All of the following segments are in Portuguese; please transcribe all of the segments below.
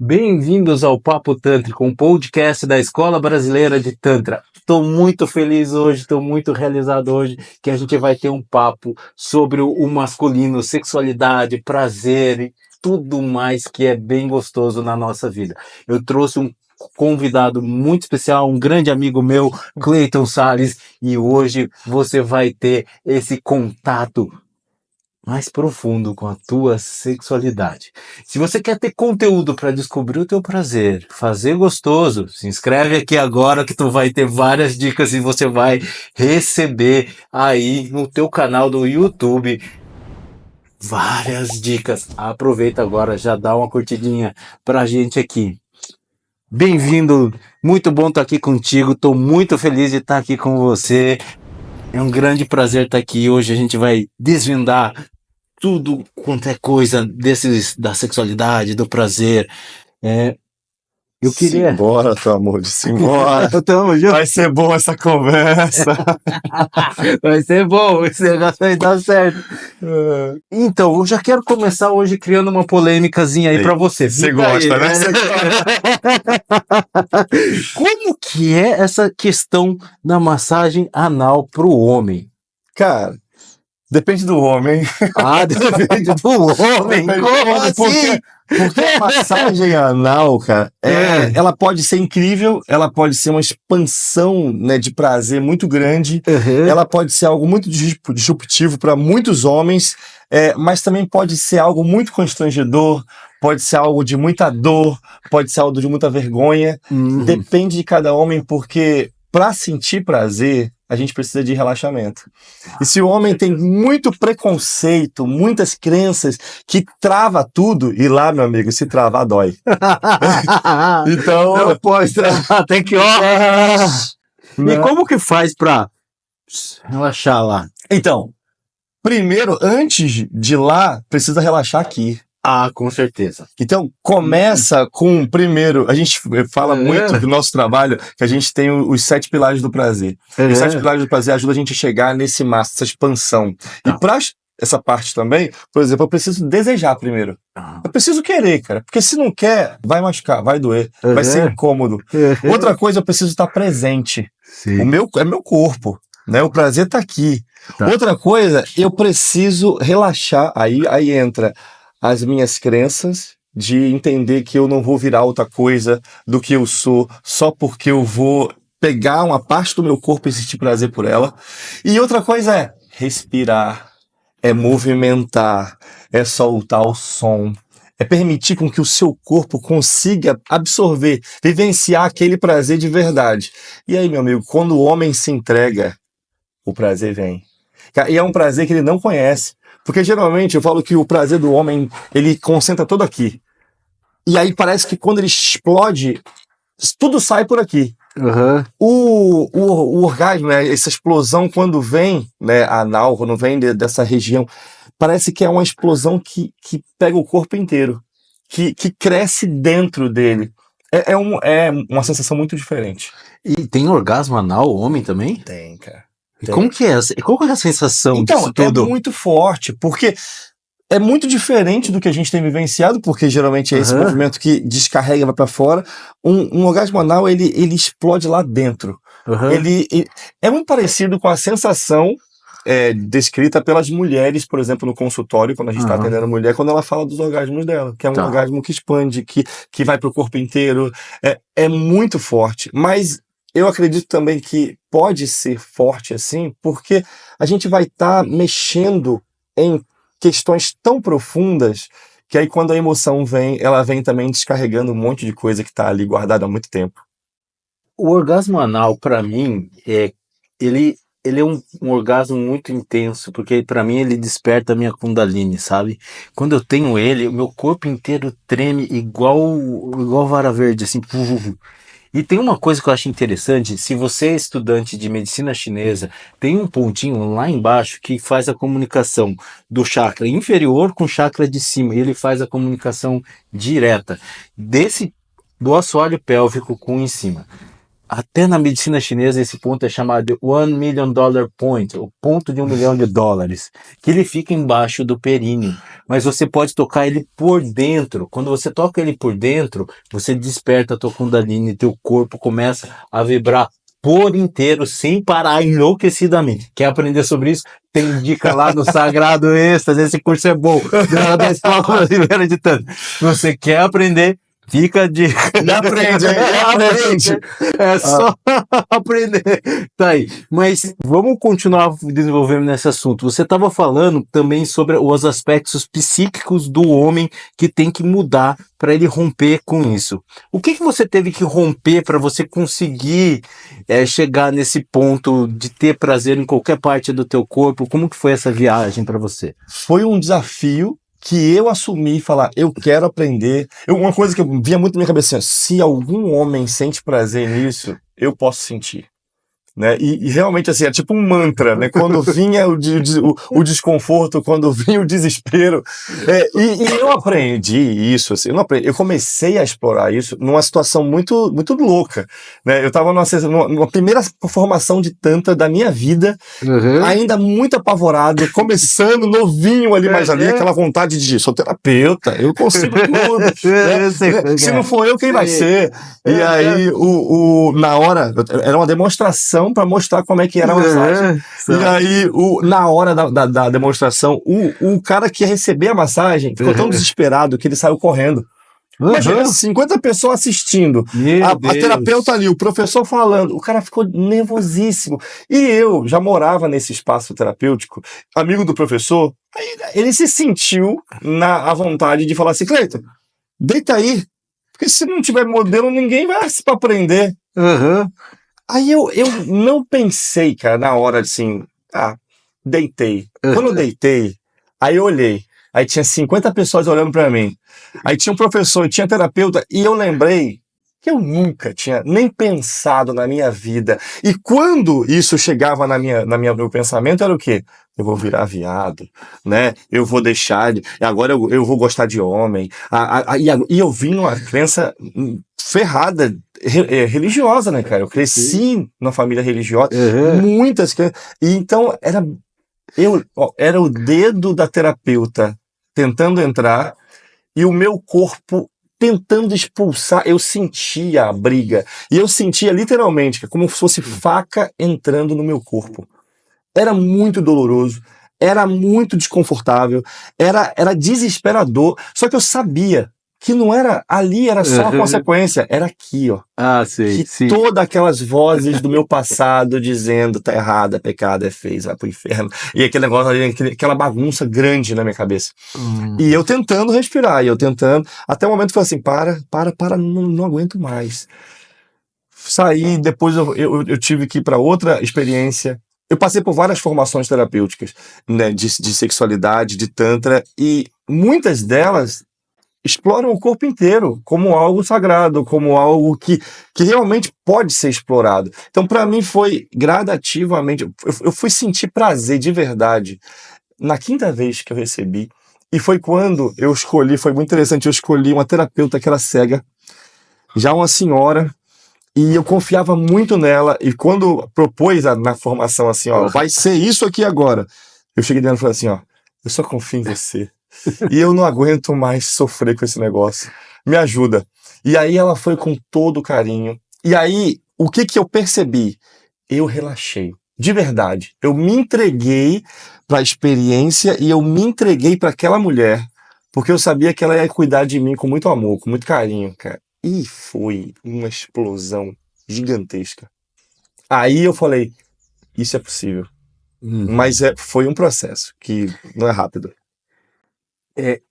Bem-vindos ao Papo Tântrico, um podcast da Escola Brasileira de Tantra. Estou muito feliz hoje, estou muito realizado hoje que a gente vai ter um papo sobre o masculino, sexualidade, prazer e tudo mais que é bem gostoso na nossa vida. Eu trouxe um convidado muito especial, um grande amigo meu, Cleiton Salles, e hoje você vai ter esse contato mais profundo com a tua sexualidade. Se você quer ter conteúdo para descobrir o teu prazer, fazer gostoso, se inscreve aqui agora que tu vai ter várias dicas e você vai receber aí no teu canal do YouTube várias dicas. Aproveita agora, já dá uma curtidinha pra gente aqui. Bem-vindo, muito bom estar aqui contigo, estou muito feliz de estar aqui com você. É um grande prazer estar aqui. Hoje a gente vai desvendar tudo quanto é coisa da sexualidade, do prazer. Eu queria. Simbora, teu amor, simbora. Tamo junto. Vai ser boa essa conversa. Vai ser bom, esse negócio vai dar certo. Então, eu já quero começar hoje criando uma polêmicazinha aí pra você. Você Fica gosta, aí, né? Como que é essa questão da massagem anal pro homem? Cara, depende do homem. Ah, depende do homem. Como assim? Porque a massagem anal, cara, ela pode ser incrível, ela pode ser uma expansão, né, de prazer muito grande, ela pode ser algo muito disruptivo para muitos homens, mas também pode ser algo muito constrangedor, pode ser algo de muita dor, pode ser algo de muita vergonha. Depende de cada homem, porque para sentir prazer, a gente precisa de relaxamento. E se o homem tem muito preconceito, muitas crenças que trava tudo, e lá, meu amigo, se travar dói. Então, não pode travar, tem que E como que faz pra relaxar lá? Então, primeiro, antes de ir lá, precisa relaxar aqui. Ah, com certeza. Então, começa com, primeiro, a gente fala muito do nosso trabalho, que a gente tem os 7 pilares do prazer. Os 7 pilares do prazer ajudam a gente a chegar nesse máximo, essa expansão. Tá. E para essa parte também, por exemplo, eu preciso desejar primeiro. Eu preciso querer, cara, porque se não quer, vai machucar, vai doer, vai ser incômodo. Outra coisa, eu preciso estar presente. Sim. É meu corpo, né? O prazer tá aqui. Tá. Outra coisa, eu preciso relaxar. Aí entra as minhas crenças de entender que eu não vou virar outra coisa do que eu sou só porque eu vou pegar uma parte do meu corpo e sentir prazer por ela. E outra coisa é respirar, é movimentar, é soltar o som, é permitir com que o seu corpo consiga absorver, vivenciar aquele prazer de verdade. E aí, meu amigo, quando o homem se entrega, o prazer vem. E é um prazer que ele não conhece. Porque geralmente eu falo que o prazer do homem, ele concentra todo aqui. E aí parece que quando ele explode, tudo sai por aqui. O orgasmo, né, essa explosão quando vem, né, anal, quando vem dessa região, parece que é uma explosão que pega o corpo inteiro, que cresce dentro dele. É uma sensação muito diferente. E tem orgasmo anal, homem também? Tem, cara. E como que é? Qual que é a sensação disso tudo? É muito forte, porque é muito diferente do que a gente tem vivenciado, porque geralmente é esse movimento que descarrega, vai pra fora. Um orgasmo anal, ele explode lá dentro. Ele é muito parecido com a sensação descrita pelas mulheres, por exemplo, no consultório, quando a gente está atendendo a mulher, quando ela fala dos orgasmos dela, que é um orgasmo que expande, que vai pro corpo inteiro. É muito forte, mas eu acredito também que pode ser forte assim, porque a gente vai estar mexendo em questões tão profundas que aí quando a emoção vem, ela vem também descarregando um monte de coisa que está ali guardada há muito tempo. O orgasmo anal, para mim, ele é um orgasmo muito intenso, porque para mim ele desperta a minha Kundalini, sabe? Quando eu tenho ele, o meu corpo inteiro treme igual vara verde, assim. E tem uma coisa que eu acho interessante, se você é estudante de medicina chinesa, tem um pontinho lá embaixo que faz a comunicação do chakra inferior com o chakra de cima, e ele faz a comunicação direta do assoalho pélvico com o em cima. até na medicina chinesa esse ponto é chamado $1 million point, o ponto de $1 milhão, que ele fica embaixo do períneo, mas você pode tocar ele por dentro. Quando você toca ele por dentro, você desperta a tua Kundalini, teu corpo começa a vibrar por inteiro, sem parar, enlouquecidamente. Quer aprender sobre isso? Tem dica lá no Sagrado Êxtase, esse curso é bom, da Escola Brasileira de Tantra. Se você quer aprender, fica a dica. E aprende, hein? Aprende. É só aprender. Tá aí. Mas vamos continuar desenvolvendo nesse assunto. Você estava falando também sobre os aspectos psíquicos do homem que tem que mudar para ele romper com isso. O que você teve que romper para você conseguir chegar nesse ponto de ter prazer em qualquer parte do teu corpo? Como que foi essa viagem para você? Foi um desafio que eu assumi e falar, eu quero aprender. Uma coisa que eu via muito na minha cabeça, assim, se algum homem sente prazer nisso, eu posso sentir. Né? E realmente assim, é tipo um mantra, né? Quando vinha o desconforto, quando vinha o desespero, e eu aprendi isso, assim, eu comecei a explorar isso numa situação muito, muito louca, né? Eu estava numa primeira formação de Tantra da minha vida, ainda muito apavorado, começando, novinho ali, mas ali aquela vontade de, sou terapeuta, eu consigo tudo, né? Se não for eu, quem vai ser? E aí, na hora, era uma demonstração para mostrar como é que era a massagem. E aí, na hora da demonstração, o cara que ia receber a massagem ficou tão desesperado que ele saiu correndo. Imagina, 50 pessoas assistindo, a terapeuta ali, o professor falando, o cara ficou nervosíssimo. E eu já morava nesse espaço terapêutico, amigo do professor, aí ele se sentiu à vontade de falar assim, Cleiton, deita aí, porque se não tiver modelo, ninguém vai para aprender. Aí eu não pensei, cara, na hora assim, deitei. Quando eu deitei, aí eu olhei, aí tinha 50 pessoas olhando pra mim, aí tinha um professor, tinha terapeuta, e eu lembrei que eu nunca tinha nem pensado na minha vida. E quando isso chegava meu pensamento, era o quê? Eu vou virar viado, né? Eu vou deixar, agora eu vou gostar de homem. E eu vim numa crença ferrada, religiosa, né, cara? Eu cresci numa família religiosa, muitas crenças. E então era o dedo da terapeuta tentando entrar e o meu corpo tentando expulsar. Eu sentia a briga. E eu sentia literalmente como se fosse faca entrando no meu corpo. Era muito doloroso, era muito desconfortável, era desesperador. Só que eu sabia que não era ali, era só a consequência, era aqui, ó. Sei, que todas aquelas vozes do meu passado dizendo tá errado, é pecado, é feio, vai pro inferno. E aquele negócio ali, aquela bagunça grande na minha cabeça. E eu tentando respirar, até o momento que eu falei assim, para, não aguento mais. Saí, depois eu tive que ir para outra experiência. Eu passei por várias formações terapêuticas, né, de sexualidade, de tantra, e muitas delas exploram o corpo inteiro como algo sagrado, como algo que realmente pode ser explorado. Então, para mim, foi gradativamente, eu fui sentir prazer de verdade na quinta vez que eu recebi, e foi quando eu escolhi, foi muito interessante, eu escolhi uma terapeuta que era cega, já uma senhora, e eu confiava muito nela, e quando propôs na formação assim, ó, vai ser isso aqui agora, eu cheguei dentro e falei assim, ó, eu só confio em você. E eu não aguento mais sofrer com esse negócio. Me ajuda. E aí ela foi com todo carinho. E aí, o que eu percebi? Eu relaxei. De verdade. Eu me entreguei para a experiência e eu me entreguei para aquela mulher, porque eu sabia que ela ia cuidar de mim com muito amor, com muito carinho, cara. E foi uma explosão gigantesca. Aí eu falei, isso é possível. Mas foi um processo que não é rápido.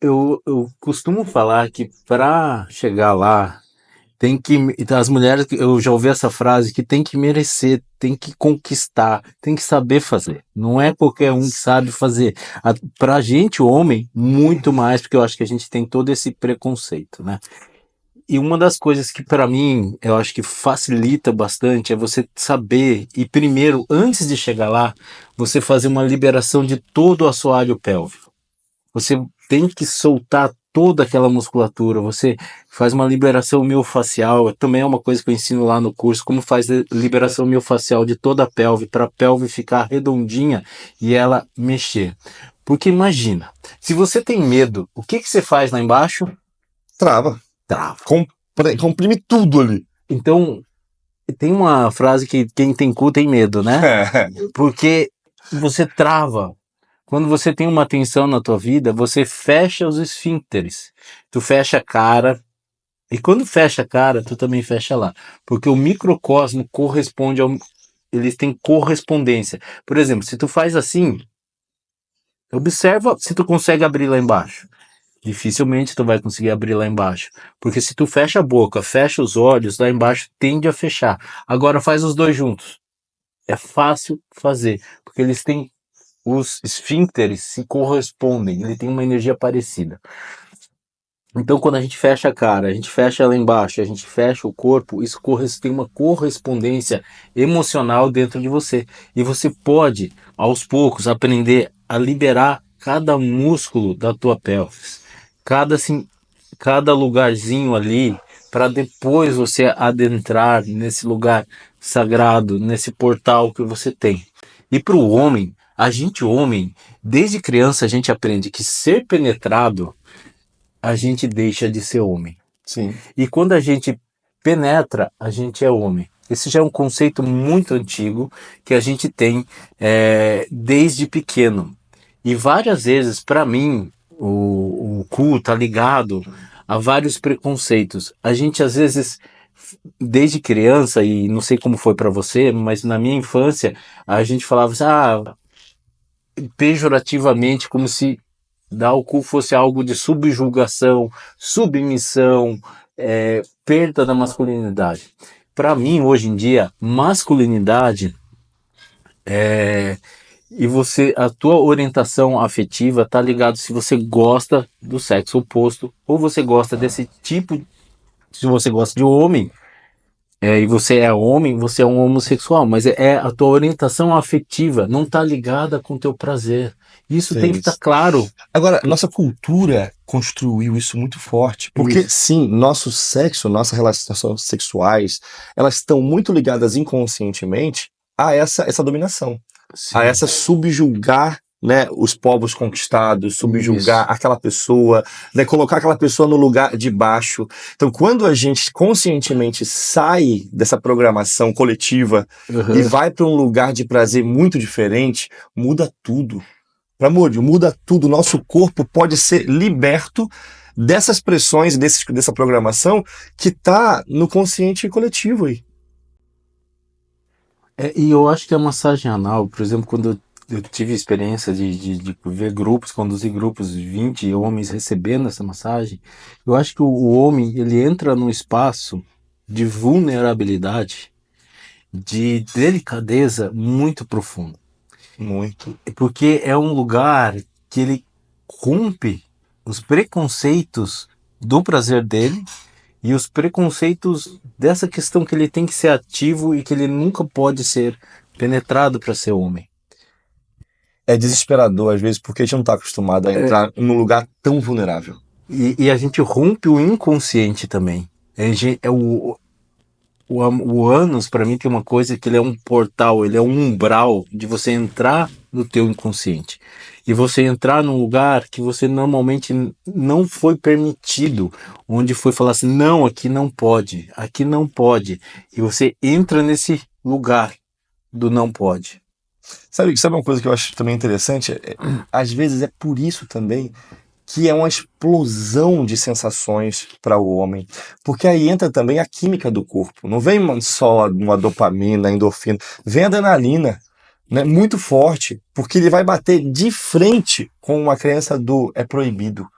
Eu costumo falar que para chegar lá, as mulheres, eu já ouvi essa frase, que tem que merecer, tem que conquistar, tem que saber fazer. Não é qualquer um que sabe fazer. Pra gente, homem, muito mais, porque eu acho que a gente tem todo esse preconceito, né? E uma das coisas que para mim, eu acho que facilita bastante é você saber, e primeiro, antes de chegar lá, você fazer uma liberação de todo o assoalho pélvico. Você tem que soltar toda aquela musculatura, você faz uma liberação miofascial, também é uma coisa que eu ensino lá no curso, como faz a liberação miofascial de toda a pelve, para a pelve ficar redondinha e ela mexer. Porque imagina, se você tem medo, o que você faz lá embaixo? Trava. Trava. Comprime tudo ali. Então, tem uma frase que quem tem cu tem medo, né? Porque você trava. Quando você tem uma tensão na tua vida, você fecha os esfíncteres. Tu fecha a cara. E quando fecha a cara, tu também fecha lá. Porque o microcosmo corresponde ao... Eles têm correspondência. Por exemplo, se tu faz assim, observa se tu consegue abrir lá embaixo. Dificilmente tu vai conseguir abrir lá embaixo. Porque se tu fecha a boca, fecha os olhos, lá embaixo tende a fechar. Agora faz os dois juntos. É fácil fazer. Porque eles têm... Os esfíncteres se correspondem. Ele tem uma energia parecida. Então, quando a gente fecha a cara, a gente fecha ela embaixo, a gente fecha o corpo, isso tem uma correspondência emocional dentro de você. E você pode, aos poucos, aprender a liberar cada músculo da tua pelvis. Cada lugarzinho ali, para depois você adentrar nesse lugar sagrado, nesse portal que você tem. E para o homem, homem, desde criança a gente aprende que ser penetrado, a gente deixa de ser homem. Sim. E quando a gente penetra, a gente é homem. Esse já é um conceito muito antigo que a gente tem desde pequeno. E várias vezes, para mim, o cu tá ligado a vários preconceitos. A gente, às vezes, desde criança, e não sei como foi para você, mas na minha infância, a gente falava assim, pejorativamente, como se dar o cu fosse algo de subjugação, submissão, perda da masculinidade. Para mim, hoje em dia, masculinidade e a tua orientação afetiva tá ligado se você gosta do sexo oposto ou você gosta desse tipo, se você gosta de homem, e você é homem, você é um homossexual, mas a tua orientação afetiva não tá ligada com o teu prazer. Isso tem que estar claro. Agora, nossa cultura construiu isso muito forte, porque sim, nosso sexo, nossas relações sexuais, elas estão muito ligadas inconscientemente a essa dominação, Sim. a essa subjugar, né, os povos conquistados, subjugar aquela pessoa, né, colocar aquela pessoa no lugar de baixo. Então, quando a gente conscientemente sai dessa programação coletiva e vai para um lugar de prazer muito diferente, muda tudo. Pramod, muda tudo. Nosso corpo pode ser liberto dessas pressões, dessa programação que está no consciente coletivo aí. E eu acho que a massagem anal, por exemplo, quando eu tive a experiência de ver grupos, conduzir grupos de 20 homens recebendo essa massagem, eu acho que o homem, ele entra num espaço de vulnerabilidade, de delicadeza muito profundo. Muito. Porque é um lugar que ele rompe os preconceitos do prazer dele e os preconceitos dessa questão que ele tem que ser ativo e que ele nunca pode ser penetrado para ser homem. É desesperador às vezes porque a gente não está acostumado a entrar num lugar tão vulnerável. E a gente rompe o inconsciente também. O ânus, para mim, tem uma coisa que ele é um portal, ele é um umbral de você entrar no teu inconsciente. E você entrar num lugar que você normalmente não foi permitido, onde foi falar assim, não, aqui não pode, aqui não pode. E você entra nesse lugar do não pode. Sabe uma coisa que eu acho também interessante? Às vezes é por isso também que é uma explosão de sensações para o homem. Porque aí entra também a química do corpo. Não vem só uma dopamina, endorfina, vem a adrenalina, né, muito forte, porque ele vai bater de frente com uma crença do é proibido.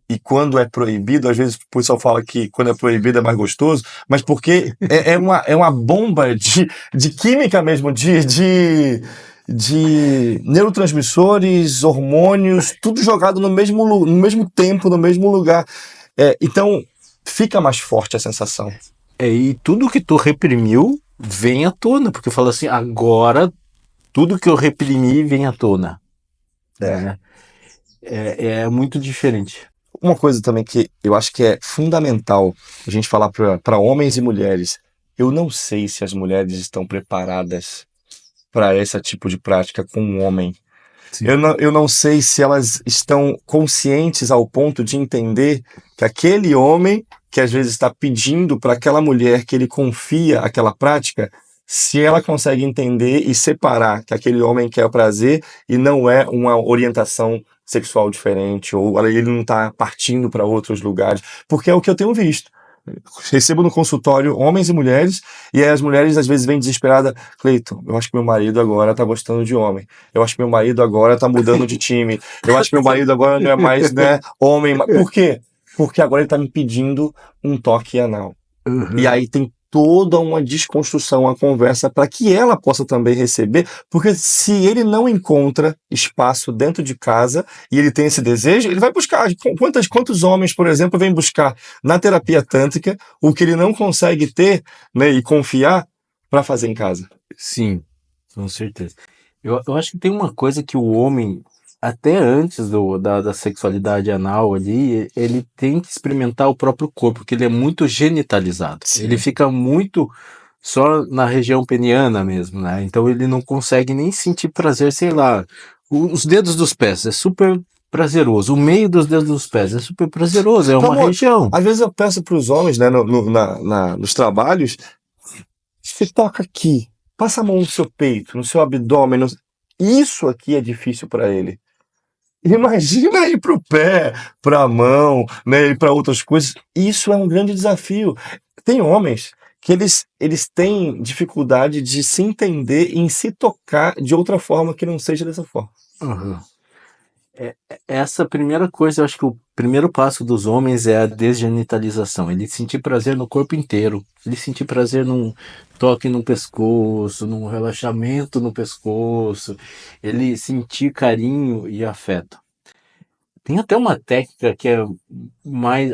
E quando é proibido, às vezes o pessoal fala que quando é proibido é mais gostoso, mas porque é uma bomba de química mesmo, de neurotransmissores, hormônios, tudo jogado no mesmo tempo, no mesmo lugar. Então, fica mais forte a sensação. E tudo que tu reprimiu vem à tona, porque fala assim, agora tudo que eu reprimi vem à tona. É muito diferente. uma coisa também que eu acho que é fundamental a gente falar para homens e mulheres. Eu não sei se as mulheres estão preparadas para esse tipo de prática com um homem. Sim. Eu não sei se elas estão conscientes ao ponto de entender que aquele homem que às vezes está pedindo para aquela mulher que ele confia aquela prática, se ela consegue entender e separar que aquele homem quer o prazer e não é uma orientação sexual diferente, ou ele não está partindo para outros lugares, porque é o que eu tenho visto. Recebo no consultório homens e mulheres, e aí as mulheres às vezes vêm desesperadas. Cleiton, eu acho que meu marido agora tá gostando de homem. Eu acho que meu marido agora tá mudando de time. Eu acho que meu marido agora não é mais, né, homem. Por quê? Porque agora ele tá me pedindo um toque anal. E aí tem toda uma desconstrução, uma conversa para que ela possa também receber, porque se ele não encontra espaço dentro de casa e ele tem esse desejo, ele vai buscar. Quantos homens, por exemplo, vêm buscar na terapia tântrica o que ele não consegue ter, né, e confiar para fazer em casa? Sim, com certeza. Eu acho que tem uma coisa que o homem, até antes da sexualidade anal ali, ele tem que experimentar o próprio corpo, porque ele é muito genitalizado. Sim. Ele fica muito só na região peniana mesmo, né? Então ele não consegue nem sentir prazer, sei lá. Os dedos dos pés é super prazeroso. O meio dos dedos dos pés é super prazeroso, é uma Amor, região. às vezes eu peço para os homens, né, nos trabalhos, se toca aqui, passa a mão no seu peito, no seu abdômen, isso aqui é difícil para ele. Imagina ir para o pé, para a mão, né, e para outras coisas. Isso é um grande desafio. Tem homens que eles têm dificuldade de se entender e em se tocar de outra forma que não seja dessa forma. Uhum. Essa primeira coisa, eu acho que o primeiro passo dos homens é a desgenitalização. Ele sentir prazer no corpo inteiro. Ele sentir prazer num toque no pescoço, num relaxamento no pescoço. Ele sentir carinho e afeto. Tem até uma técnica que é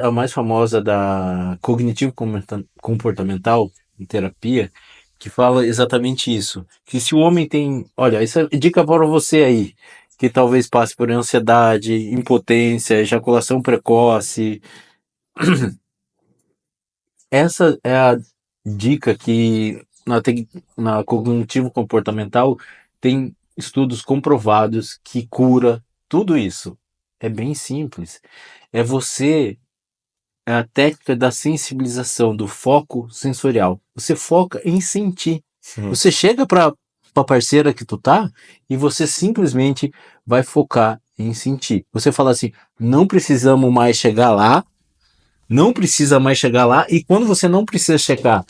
a mais famosa da cognitivo-comportamental em terapia, que fala exatamente isso. Que se o homem tem... Olha, essa é dica para você aí, que talvez passe por ansiedade, impotência, ejaculação precoce. Essa é a dica que na cognitivo-comportamental tem estudos comprovados que cura tudo isso. É bem simples. É a técnica da sensibilização, do foco sensorial. Você foca em sentir. Você chega para a parceira que tu tá e você simplesmente vai focar em sentir. Você fala assim, não precisamos mais chegar lá, não precisa mais chegar lá, e quando você não precisa chegar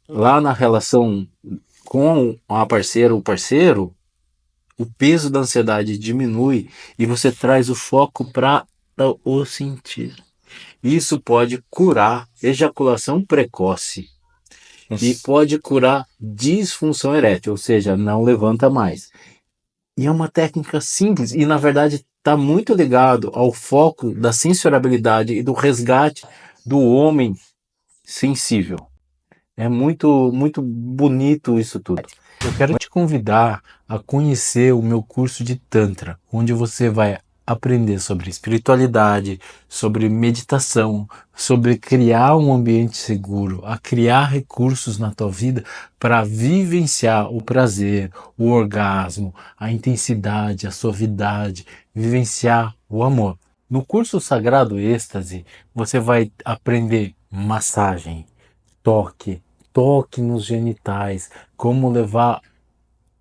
lá na relação com a parceira ou parceiro, o peso da ansiedade diminui e você traz o foco para o sentir. Isso pode curar ejaculação precoce e pode curar disfunção erétil, ou seja, não levanta mais. E é uma técnica simples e, na verdade, está muito ligado ao foco da sensorialidade e do resgate do homem sensível. É muito, muito bonito isso tudo. Eu quero te convidar a conhecer o meu curso de Tantra, onde você vai aprender sobre espiritualidade, sobre meditação, sobre criar um ambiente seguro, a criar recursos na tua vida para vivenciar o prazer, o orgasmo, a intensidade, a suavidade, vivenciar o amor. No curso Sagrado Êxtase, você vai aprender massagem, toque nos genitais, como levar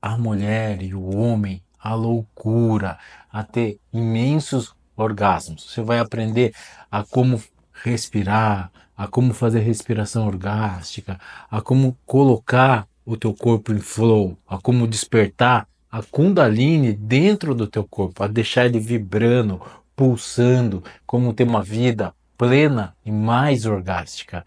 a mulher e o homem à loucura, a ter imensos orgasmos. Você vai aprender a como respirar, a como fazer respiração orgástica, a como colocar o teu corpo em flow, a como despertar a Kundalini dentro do teu corpo, a deixar ele vibrando, pulsando, como ter uma vida plena e mais orgástica.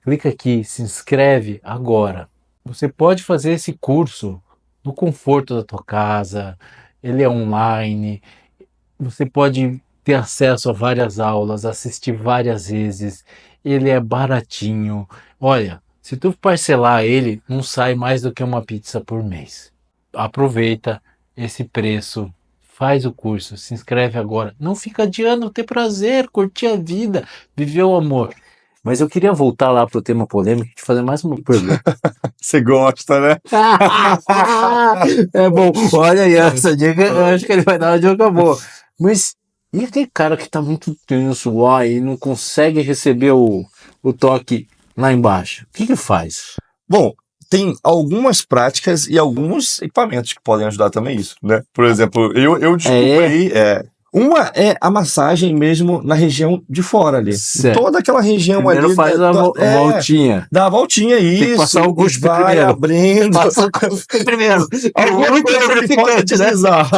Clica aqui, se inscreve agora. Você pode fazer esse curso no conforto da tua casa, ele é online, você pode ter acesso a várias aulas, assistir várias vezes, ele é baratinho. Olha, se tu parcelar ele, não sai mais do que uma pizza por mês. Aproveita esse preço faz o curso, se inscreve agora. Não fica adiando, ter prazer, curtir a vida, viver o amor. Mas eu queria voltar lá pro tema polêmico e te fazer mais uma pergunta. Você gosta, né? É bom, olha aí, essa dica, eu acho que ele vai dar uma dica boa. Mas e aquele cara que tá muito tenso lá e não consegue receber o toque lá embaixo? O que que faz? Bom, tem algumas práticas e alguns equipamentos que podem ajudar também isso, né? Por exemplo, eu descobri, uma é a massagem mesmo na região de fora ali. Certo. Toda aquela região Primeiro ali. faz a voltinha. Dá a voltinha, isso. Tem que passar o cuspe vai primeiro. abrindo. Passa o cuspe primeiro. Alguma Muito coisa que pode lubrificante, né? deslizar.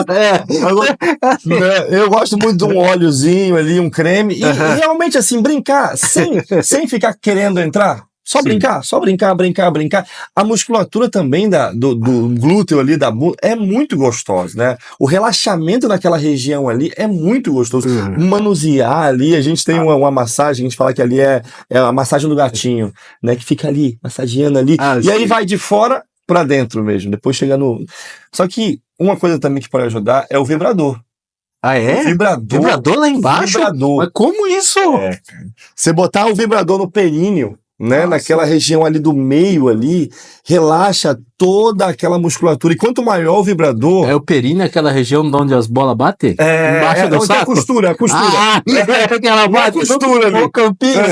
Agora, né, eu gosto muito de um óleozinho ali, um creme. E realmente, assim, brincar sem ficar querendo entrar. Só Sim. brincar, só brincar. A musculatura também do glúteo ali, da bunda, é muito gostosa, né? O relaxamento naquela região ali é muito gostoso. Manusear ali, a gente tem uma massagem, a gente fala que ali é a massagem do gatinho, né? Que fica ali, massageando ali. E aí vai de fora pra dentro mesmo, depois chega no... Só que uma coisa também que pode ajudar é o vibrador. Ah, é? O vibrador lá embaixo? Vibrador. Mas como isso? Você botar o vibrador no períneo, né, Nossa. naquela região ali do meio ali, relaxa toda aquela musculatura. E quanto maior o vibrador... É o períneo, aquela região de onde as bolas batem? Embaixo do onde saco? a costura. Ah, aquela bate costura ali. no campinho.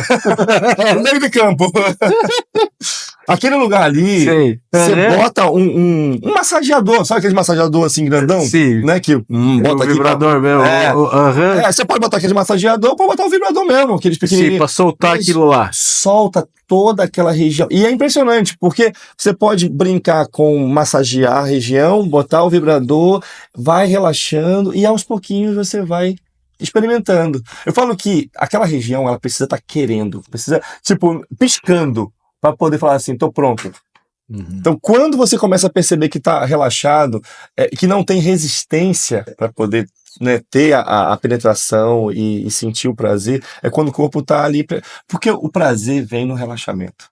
No meio do campo. Aquele lugar ali, Sei. você bota um massageador, sabe aquele massageador assim grandão? Sim. Né, que bota o aqui vibrador mesmo. você pode botar aquele massageador, pode botar o vibrador mesmo, aqueles pequenininhos. Sim, pra soltar aquilo lá. Solta toda aquela região. E é impressionante, porque você pode brincar com massagear a região, botar o vibrador, vai relaxando e aos pouquinhos você vai experimentando. Eu falo que aquela região, ela precisa estar querendo, precisa, tipo, piscando, para poder falar assim, tô pronto. Então, quando você começa a perceber que está relaxado, que não tem resistência para poder, né, ter a penetração e sentir o prazer, é quando o corpo está ali. Porque o prazer vem no relaxamento.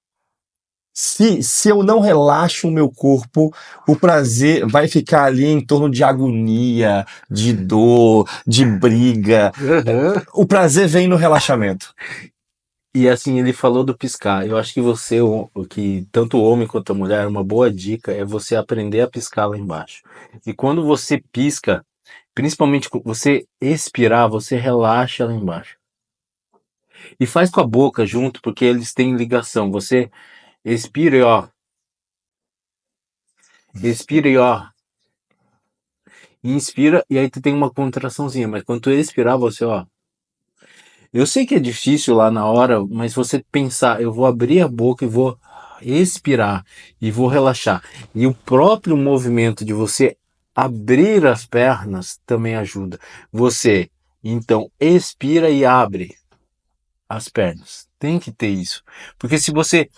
Se eu não relaxo o meu corpo, o prazer vai ficar ali em torno de agonia, de dor, de briga. O prazer vem no relaxamento. E assim, ele falou do piscar. Eu acho que que tanto o homem quanto a mulher, uma boa dica é você aprender a piscar lá embaixo. E quando você pisca, principalmente você expirar, você relaxa lá embaixo. E faz com a boca junto, porque eles têm ligação. Você expira e ó. Expira e ó. Inspira e aí tu tem uma contraçãozinha. Mas quando tu expirar, você ó. Eu sei que é difícil lá na hora, mas você pensar, eu vou abrir a boca e vou expirar e vou relaxar. E o próprio movimento de você abrir as pernas também ajuda. Você, então, expira e abre as pernas. Tem que ter isso. Porque se você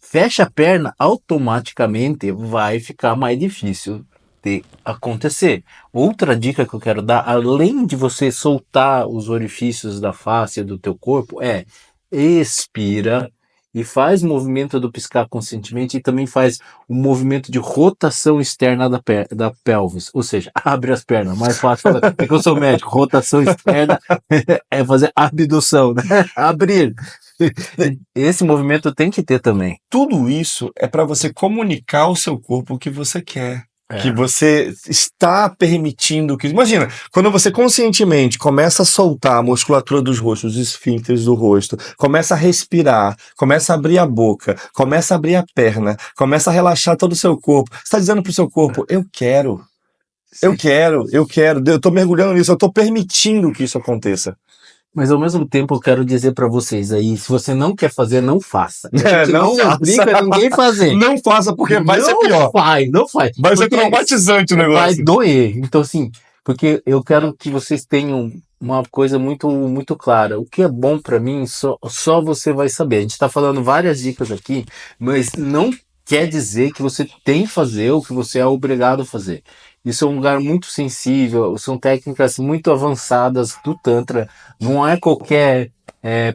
fecha a perna, automaticamente vai ficar mais difícil de acontecer. Outra dica que eu quero dar, além de você soltar os orifícios da face do teu corpo, é expira e faz o movimento do piscar conscientemente e também faz o movimento de rotação externa da pelvis, ou seja, abre as pernas, mais fácil falar, porque eu sou médico, rotação externa é fazer abdução, né? Abrir. Esse movimento tem que ter também. Tudo isso é para você comunicar ao seu corpo o que você quer. Que você está permitindo que... Imagina, quando você conscientemente começa a soltar a musculatura dos rostos, os esfíncteres do rosto, começa a respirar, começa a abrir a boca, começa a abrir a perna, começa a relaxar todo o seu corpo. Você está dizendo pro seu corpo, eu quero, eu tô mergulhando nisso, eu tô permitindo que isso aconteça. Mas ao mesmo tempo eu quero dizer para vocês aí, se você não quer fazer, não faça. Não obriga ninguém fazer. Não faça, porque vai ser pior. Não faz. Vai ser traumatizante o negócio. Vai doer. Então assim, porque eu quero que vocês tenham uma coisa muito, muito clara. O que é bom para mim, só você vai saber. A gente está falando várias dicas aqui, mas não quer dizer que você tem que fazer ou que você é obrigado a fazer. Isso é um lugar muito sensível, são técnicas muito avançadas do Tantra. Não é qualquer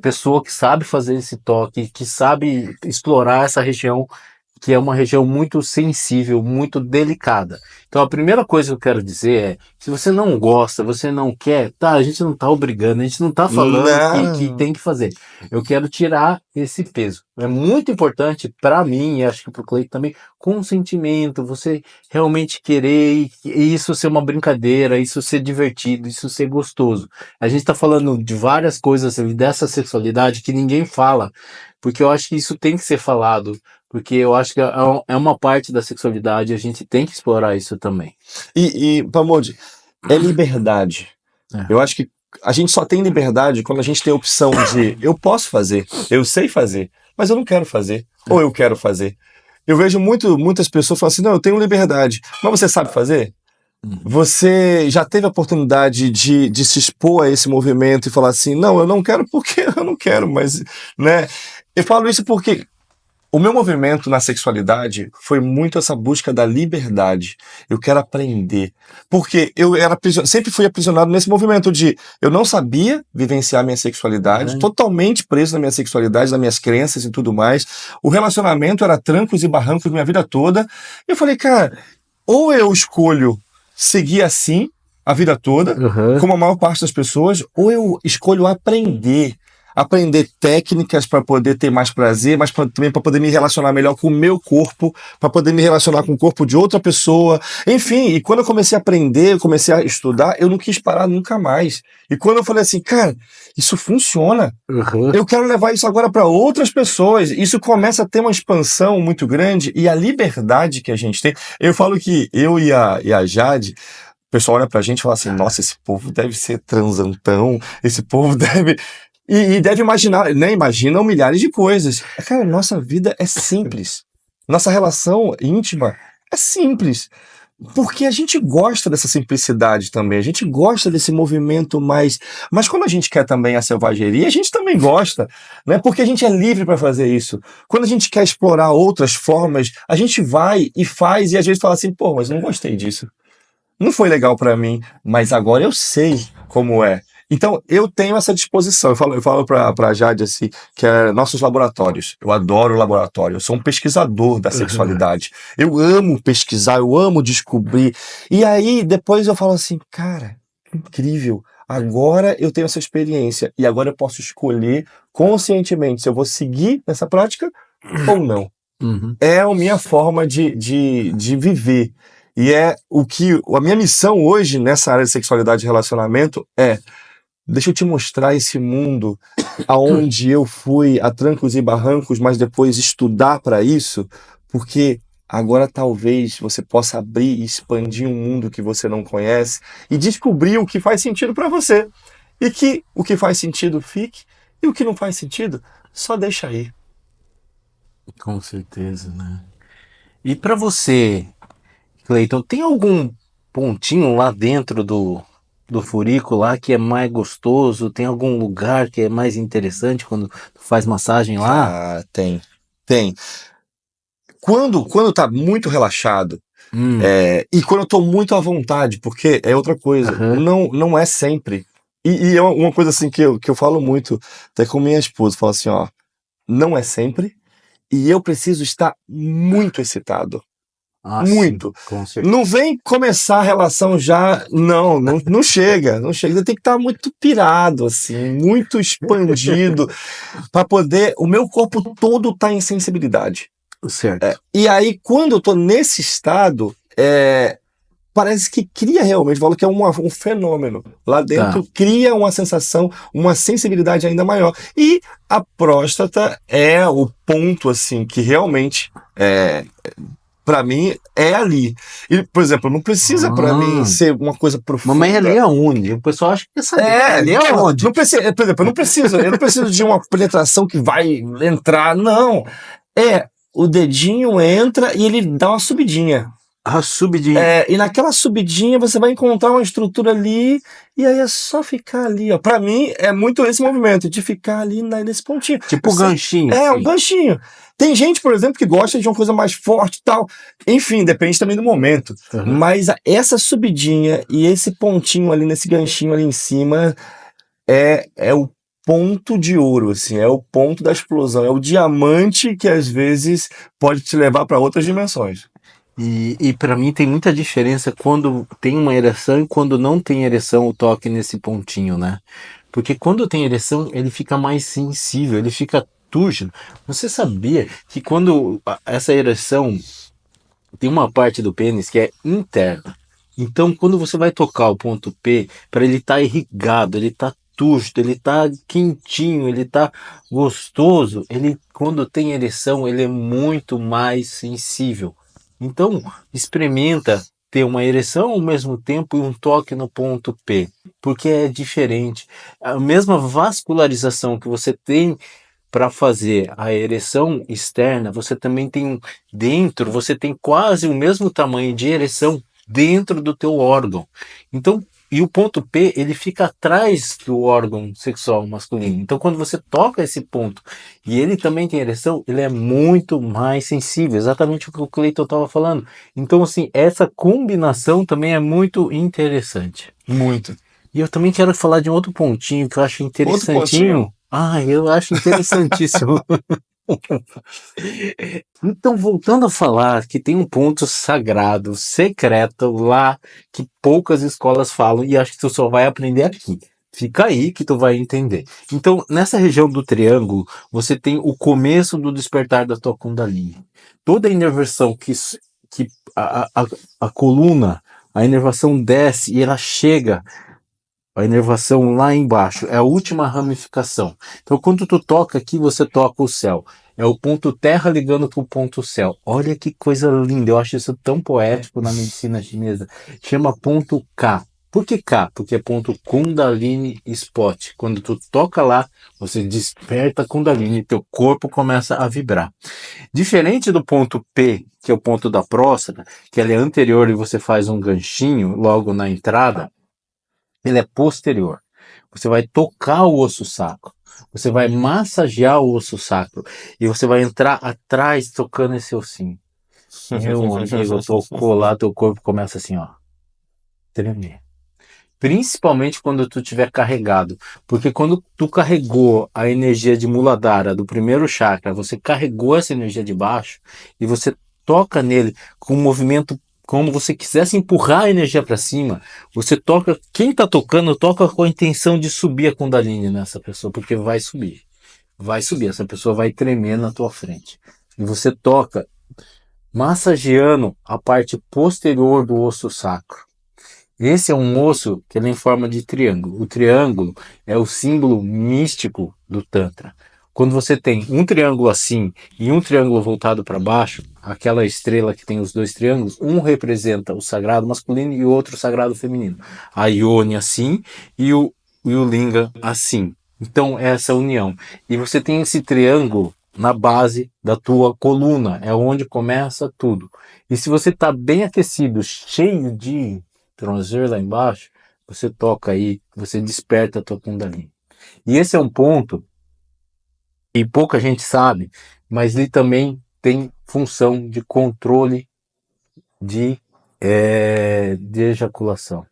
pessoa que sabe fazer esse toque, que sabe explorar essa região que é uma região muito sensível, muito delicada. Então a primeira coisa que eu quero dizer é, se você não gosta, você não quer, tá, a gente não tá obrigando, a gente não tá falando que Não. tem que fazer. Eu quero tirar esse peso. É muito importante para mim, e acho que para o Cleiton também, consentimento, você realmente querer e isso ser uma brincadeira, isso ser divertido, isso ser gostoso. A gente tá falando de várias coisas ali dessa sexualidade que ninguém fala, porque eu acho que isso tem que ser falado, porque eu acho que é uma parte da sexualidade, a gente tem que explorar isso também. Pamode, é liberdade. É. Eu acho que a gente só tem liberdade quando a gente tem a opção de eu posso fazer, eu sei fazer, mas eu não quero fazer, ou eu quero fazer. Eu vejo muitas pessoas falando assim, não, eu tenho liberdade, mas você sabe fazer? Você já teve a oportunidade de se expor a esse movimento e falar assim, não, eu não quero porque eu não quero, mas, né? Eu falo isso porque o meu movimento na sexualidade foi muito essa busca da liberdade. Eu quero aprender. Porque eu era sempre fui aprisionado nesse movimento de eu não sabia vivenciar minha sexualidade, totalmente preso na minha sexualidade, nas minhas crenças e tudo mais. O relacionamento era trancos e barrancos minha vida toda. E eu falei, cara, ou eu escolho seguir assim a vida toda, Uhum. como a maior parte das pessoas, ou eu escolho aprender técnicas para poder ter mais prazer, mas também para poder me relacionar melhor com o meu corpo, para poder me relacionar com o corpo de outra pessoa. Enfim, e quando eu comecei a aprender, comecei a estudar, eu não quis parar nunca mais. E quando eu falei assim, cara, isso funciona. Uhum. Eu quero levar isso agora para outras pessoas. Isso começa a ter uma expansão muito grande e a liberdade que a gente tem. Eu falo que eu e a Jade, o pessoal olha pra gente e fala assim, nossa, esse povo deve ser transantão, esse povo deve... E deve imaginar, né? Imagina milhares de coisas. Cara, nossa vida é simples. Nossa relação íntima é simples. Porque a gente gosta dessa simplicidade também. A gente gosta desse movimento mais. Mas quando a gente quer também a selvageria, a gente também gosta, né? Porque a gente é livre para fazer isso. Quando a gente quer explorar outras formas, a gente vai e faz e às vezes fala assim, pô, mas não gostei disso. Não foi legal para mim, mas agora eu sei como é. Então, eu tenho essa disposição. Eu falo pra Jade assim, que é nossos laboratórios. Eu adoro laboratório. Eu sou um pesquisador da sexualidade. Eu amo pesquisar, eu amo descobrir. E aí, depois eu falo assim, cara, que incrível. Agora eu tenho essa experiência. E agora eu posso escolher conscientemente se eu vou seguir nessa prática ou não. Uhum. É a minha forma de viver. E é o que a minha missão hoje nessa área de sexualidade e relacionamento é deixa eu te mostrar esse mundo aonde eu fui a trancos e barrancos, mas depois estudar para isso, porque agora talvez você possa abrir e expandir um mundo que você não conhece e descobrir o que faz sentido para você. E que o que faz sentido fique e o que não faz sentido só deixa aí. Com certeza, né? E para você, Cleiton, tem algum pontinho lá dentro do furico lá que é mais gostoso? Tem algum lugar que é mais interessante quando faz massagem lá? Ah, tem. Tem. Quando tá muito relaxado, e quando eu tô muito à vontade, porque é outra coisa, Aham. não é sempre. E é uma coisa assim que eu falo muito, até com minha esposa, falo assim, ó, não é sempre, e eu preciso estar muito excitado. Ah, sim, Muito. com certeza. Não vem começar a relação já, não chega, não chega. Tem que estar muito pirado, assim, muito expandido, para poder, o meu corpo todo tá em sensibilidade. Certo. E aí, quando eu tô nesse estado, parece que cria realmente, falo que é um fenômeno. Lá Tá. dentro cria uma sensação, uma sensibilidade ainda maior. E a próstata é o ponto, assim, que realmente para mim é ali. E, por exemplo, não precisa para mim Ah, ser uma coisa mamãe é profunda. ali aonde? O pessoal acha que quer saber. É ali aonde? Não precisa, por exemplo, eu não preciso de uma penetração que vai entrar, não. O dedinho entra e ele dá uma subidinha. A subidinha. E naquela subidinha você vai encontrar uma estrutura ali, e aí é só ficar ali, ó. Pra mim é muito esse movimento, de ficar ali nesse pontinho. Tipo ganchinho. Um ganchinho. Tem gente, por exemplo, que gosta de uma coisa mais forte e tal. Enfim, depende também do momento. Uhum. Mas essa subidinha e esse pontinho ali, nesse ganchinho ali em cima, é o ponto de ouro, assim, é o ponto da explosão, é o diamante que às vezes pode te levar para outras dimensões. E para mim tem muita diferença quando tem uma ereção e quando não tem ereção, o toque nesse pontinho, né? Porque quando tem ereção, ele fica mais sensível, ele fica túrgido. Você sabia que quando essa ereção tem uma parte do pênis que é interna. Então, quando você vai tocar o ponto P, para ele estar irrigado, ele tá túrgido, ele tá quentinho, ele tá gostoso, ele quando tem ereção, ele é muito mais sensível. Então, experimenta ter uma ereção ao mesmo tempo e um toque no ponto P, porque é diferente. A mesma vascularização que você tem para fazer a ereção externa, você também tem dentro, você tem quase o mesmo tamanho de ereção dentro do teu órgão. Então, e o ponto P, ele fica atrás do órgão sexual masculino. Então, quando você toca esse ponto e ele também tem ereção, ele é muito mais sensível, exatamente o que o Cleiton estava falando. Então, assim, essa combinação também é muito interessante. Muito. E eu também quero falar de um outro pontinho que eu acho interessantinho. Eu acho interessantíssimo. Então, voltando a falar que tem um ponto sagrado, secreto lá, que poucas escolas falam e acho que tu só vai aprender aqui. Fica aí que tu vai entender. Então, nessa região do triângulo, você tem o começo do despertar da tua Kundalini. Toda a inervação que a coluna, a inervação desce e ela chega. A inervação lá embaixo é a última ramificação. Então, quando tu toca aqui, você toca o céu. É o ponto terra ligando com o ponto céu. Olha que coisa linda. Eu acho isso tão poético na medicina chinesa. Chama ponto K. Por que K? Porque é ponto Kundalini Spot. Quando tu toca lá, você desperta a Kundalini e teu corpo começa a vibrar. Diferente do ponto P, que é o ponto da próstata, que ele é anterior e você faz um ganchinho logo na entrada, ele é posterior. Você vai tocar o osso sacro. Você vai massagear o osso sacro. E você vai entrar atrás tocando esse ossinho. Meu amigo, tocou lá, teu corpo começa assim, ó. Tremer. Principalmente quando tu tiver carregado. Porque quando tu carregou a energia de Muladhara do primeiro chakra, você carregou essa energia de baixo e você toca nele com um movimento como você quisesse empurrar a energia para cima, você toca, quem está tocando, toca com a intenção de subir a Kundalini nessa pessoa, porque vai subir. Vai subir, essa pessoa vai tremer na tua frente. E você toca massageando a parte posterior do osso sacro. Esse é um osso que ele é em forma de triângulo. O triângulo é o símbolo místico do Tantra. Quando você tem um triângulo assim e um triângulo voltado para baixo, aquela estrela que tem os dois triângulos, um representa o sagrado masculino e o outro o sagrado feminino. A Yoni assim e o Linga assim. Então, é essa união. E você tem esse triângulo na base da tua coluna, é onde começa tudo. E se você está bem aquecido, cheio de prazer lá embaixo, você toca aí, você desperta a tua Kundalini. E esse é um ponto e pouca gente sabe, mas ele também tem função de controle de, de ejaculação.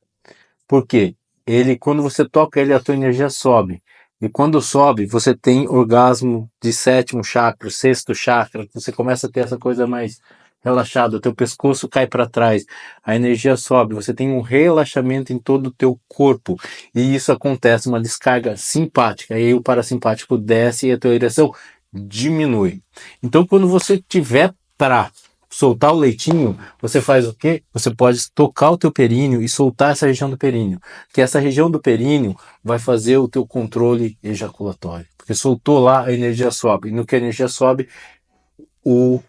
Por quê? Ele, quando você toca ele, a tua energia sobe. E quando sobe, você tem orgasmo de sétimo chakra, sexto chakra, você começa a ter essa coisa mais relaxada, o teu pescoço cai para trás, a energia sobe, você tem um relaxamento em todo o teu corpo. E isso acontece, uma descarga simpática, e aí o parasimpático desce e a tua ereção diminui. Então, quando você tiver para soltar o leitinho, você faz o quê? Você pode tocar o teu períneo e soltar essa região do períneo. Que essa região do períneo vai fazer o teu controle ejaculatório. Porque soltou lá, a energia sobe. E no que a energia sobe, o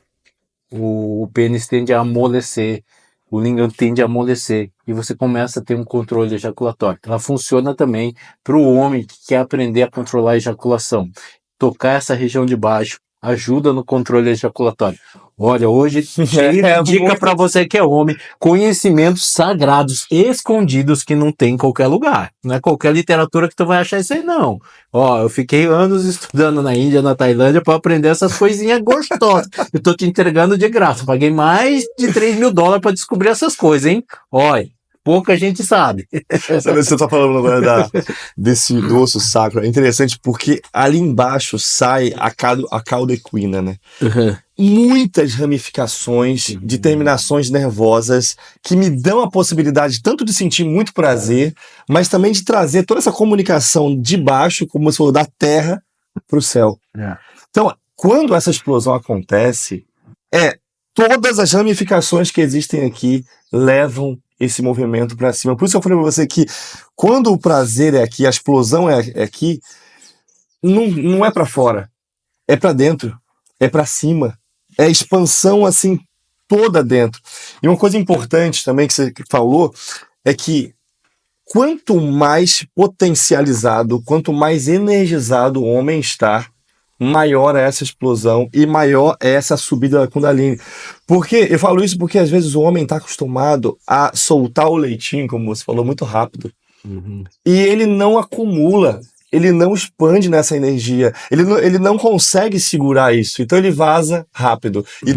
pênis tende a amolecer, o lingam tende a amolecer. E você começa a ter um controle ejaculatório. Ela funciona também para o homem que quer aprender a controlar a ejaculação. Tocar essa região de baixo ajuda no controle ejaculatório. Olha, hoje cheio de dica para você que é homem, conhecimentos sagrados escondidos que não tem em qualquer lugar. Não é qualquer literatura que tu vai achar isso aí, não. Ó, eu fiquei anos estudando na Índia, na Tailândia, para aprender essas coisinhas gostosas. Eu tô te entregando de graça. Paguei mais de $3.000 para descobrir essas coisas, hein? Olha, pouca gente sabe. Sabe, você tá falando agora do osso sacro. É interessante porque ali embaixo sai a cauda equina, né? Uhum. Muitas ramificações de terminações nervosas que me dão a possibilidade tanto de sentir muito prazer, mas também de trazer toda essa comunicação de baixo, como você falou, da terra para o céu. É. Então, quando essa explosão acontece, todas as ramificações que existem aqui levam esse movimento para cima. Por isso eu falei para você que quando o prazer é aqui, a explosão é aqui, não é para fora, é para dentro, é para cima, é expansão assim toda dentro. E uma coisa importante também que você falou é que quanto mais potencializado, quanto mais energizado o homem está, maior é essa explosão e maior é essa subida da Kundalini. Porque eu falo isso porque às vezes o homem está acostumado a soltar o leitinho, como você falou, muito rápido. Uhum. E ele não acumula, ele não expande nessa energia, ele não consegue segurar isso. Então ele vaza rápido e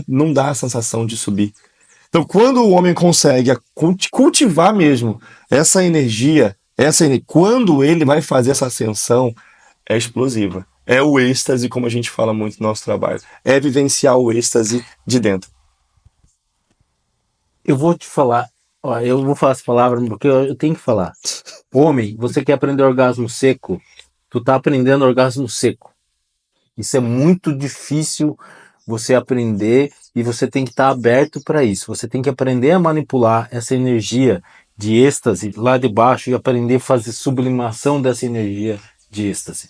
não dá a sensação de subir. Então, quando o homem consegue cultivar mesmo quando ele vai fazer essa ascensão, é explosiva. É o êxtase, como a gente fala muito no nosso trabalho. É vivenciar o êxtase de dentro. Eu vou te falar, ó, eu vou falar essa palavra porque eu tenho que falar. Homem, você quer aprender orgasmo seco? Tu tá aprendendo orgasmo seco. Isso é muito difícil você aprender e você tem que estar aberto para isso. Você tem que aprender a manipular essa energia de êxtase lá de baixo e aprender a fazer sublimação dessa energia de êxtase.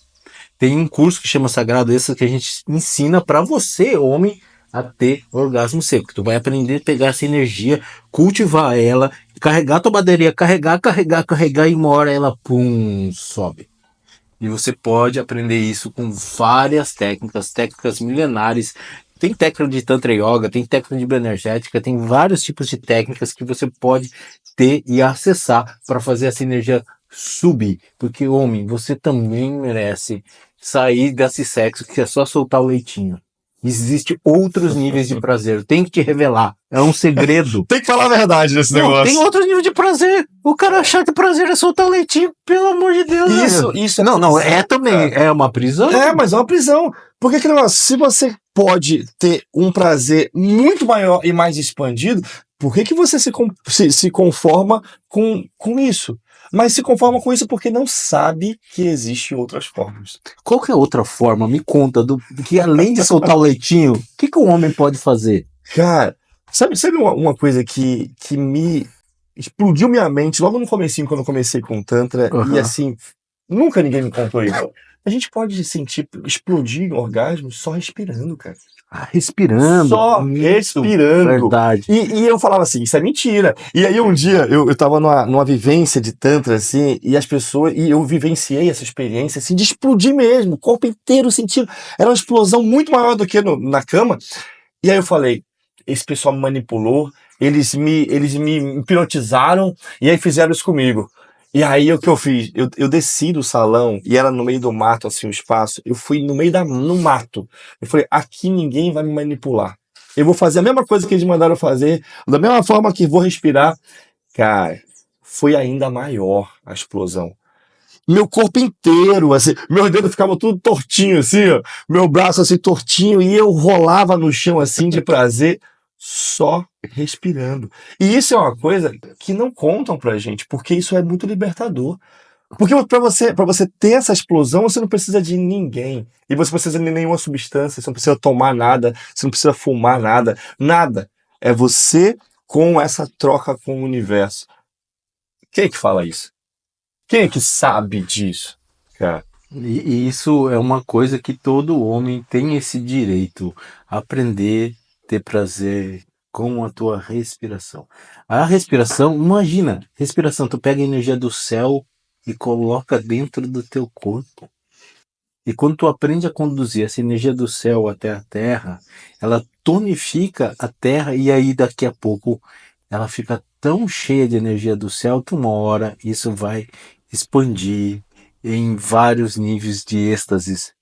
Tem um curso que chama Sagrado Êxtase que a gente ensina para você, homem, a ter orgasmo seco. Tu vai aprender a pegar essa energia, cultivar ela, carregar tua bateria, carregar e uma hora ela, pum, sobe. E você pode aprender isso com várias técnicas milenares. Tem técnica de Tantra Yoga, tem técnica de bioenergética, tem vários tipos de técnicas que você pode ter e acessar para fazer essa energia subir. Porque, homem, você também merece sair desse sexo que é só soltar o leitinho. Existem outros níveis de prazer. Tem que te revelar. É um segredo. Tem que falar a verdade nesse negócio. Tem outros níveis de prazer. O cara achar que prazer é soltar o leitinho, pelo amor de Deus. Isso é não, é também. É uma prisão. Mas é uma prisão. Porque aquele negócio, se você pode ter um prazer muito maior e mais expandido, por que você se conforma com isso? Mas se conforma com isso porque não sabe que existem outras formas. Qual que é a outra forma? Me conta, que além de soltar o leitinho, o que o homem pode fazer? Cara, sabe uma coisa que me explodiu minha mente logo no comecinho, quando eu comecei com o Tantra, e assim, nunca ninguém me contou isso. A gente pode sentir explodir orgasmo só respirando, cara. Respirando. Só respirando. Verdade. E eu falava assim, isso é mentira. E aí um dia eu tava numa vivência de Tantra, assim, e as pessoas, e eu vivenciei essa experiência, assim, de explodir mesmo, o corpo inteiro sentindo. Era uma explosão muito maior do que na cama. E aí eu falei, esse pessoal me manipulou, eles me hipnotizaram, e aí fizeram isso comigo. E aí o que eu fiz? Eu desci do salão e era no meio do mato, assim, o espaço. Eu fui no mato. Eu falei, aqui ninguém vai me manipular. Eu vou fazer a mesma coisa que eles mandaram fazer, da mesma forma que vou respirar. Cara, foi ainda maior a explosão. Meu corpo inteiro, assim, meus dedos ficavam tudo tortinho, assim, ó, meu braço assim tortinho, e eu rolava no chão, assim, de prazer, só respirando. E isso é uma coisa que não contam pra gente, porque isso é muito libertador. Porque pra você ter essa explosão, você não precisa de ninguém. E você não precisa de nenhuma substância, você não precisa tomar nada, você não precisa fumar nada, nada. É você com essa troca com o universo. Quem é que fala isso? Quem é que sabe disso, cara? E isso é uma coisa que todo homem tem esse direito, aprender, ter prazer com a tua respiração. A respiração, imagina, respiração, tu pega a energia do céu e coloca dentro do teu corpo. E quando tu aprende a conduzir essa energia do céu até a terra, ela tonifica a terra e aí daqui a pouco ela fica tão cheia de energia do céu que uma hora isso vai expandir em vários níveis de êxtases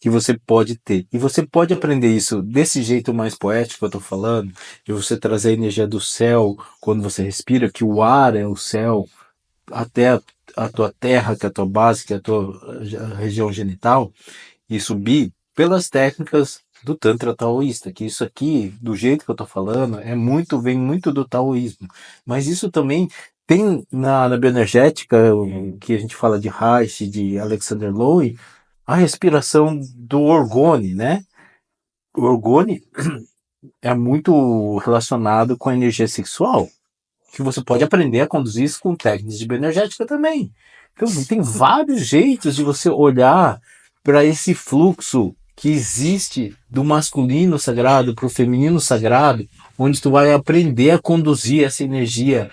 que você pode ter. E você pode aprender isso desse jeito mais poético que eu tô falando, de você trazer a energia do céu quando você respira, que o ar é o céu, até a tua terra, que é a tua base, que é a tua região genital, e subir pelas técnicas do Tantra taoísta, que isso aqui, do jeito que eu tô falando, vem muito do taoísmo. Mas isso também tem na bioenergética, que a gente fala de Reich, de Alexander Lowy, a respiração do orgone, né? O orgone é muito relacionado com a energia sexual, que você pode aprender a conduzir isso com técnicas de bioenergética também. Então, tem vários jeitos de você olhar para esse fluxo que existe do masculino sagrado para o feminino sagrado, onde tu vai aprender a conduzir essa energia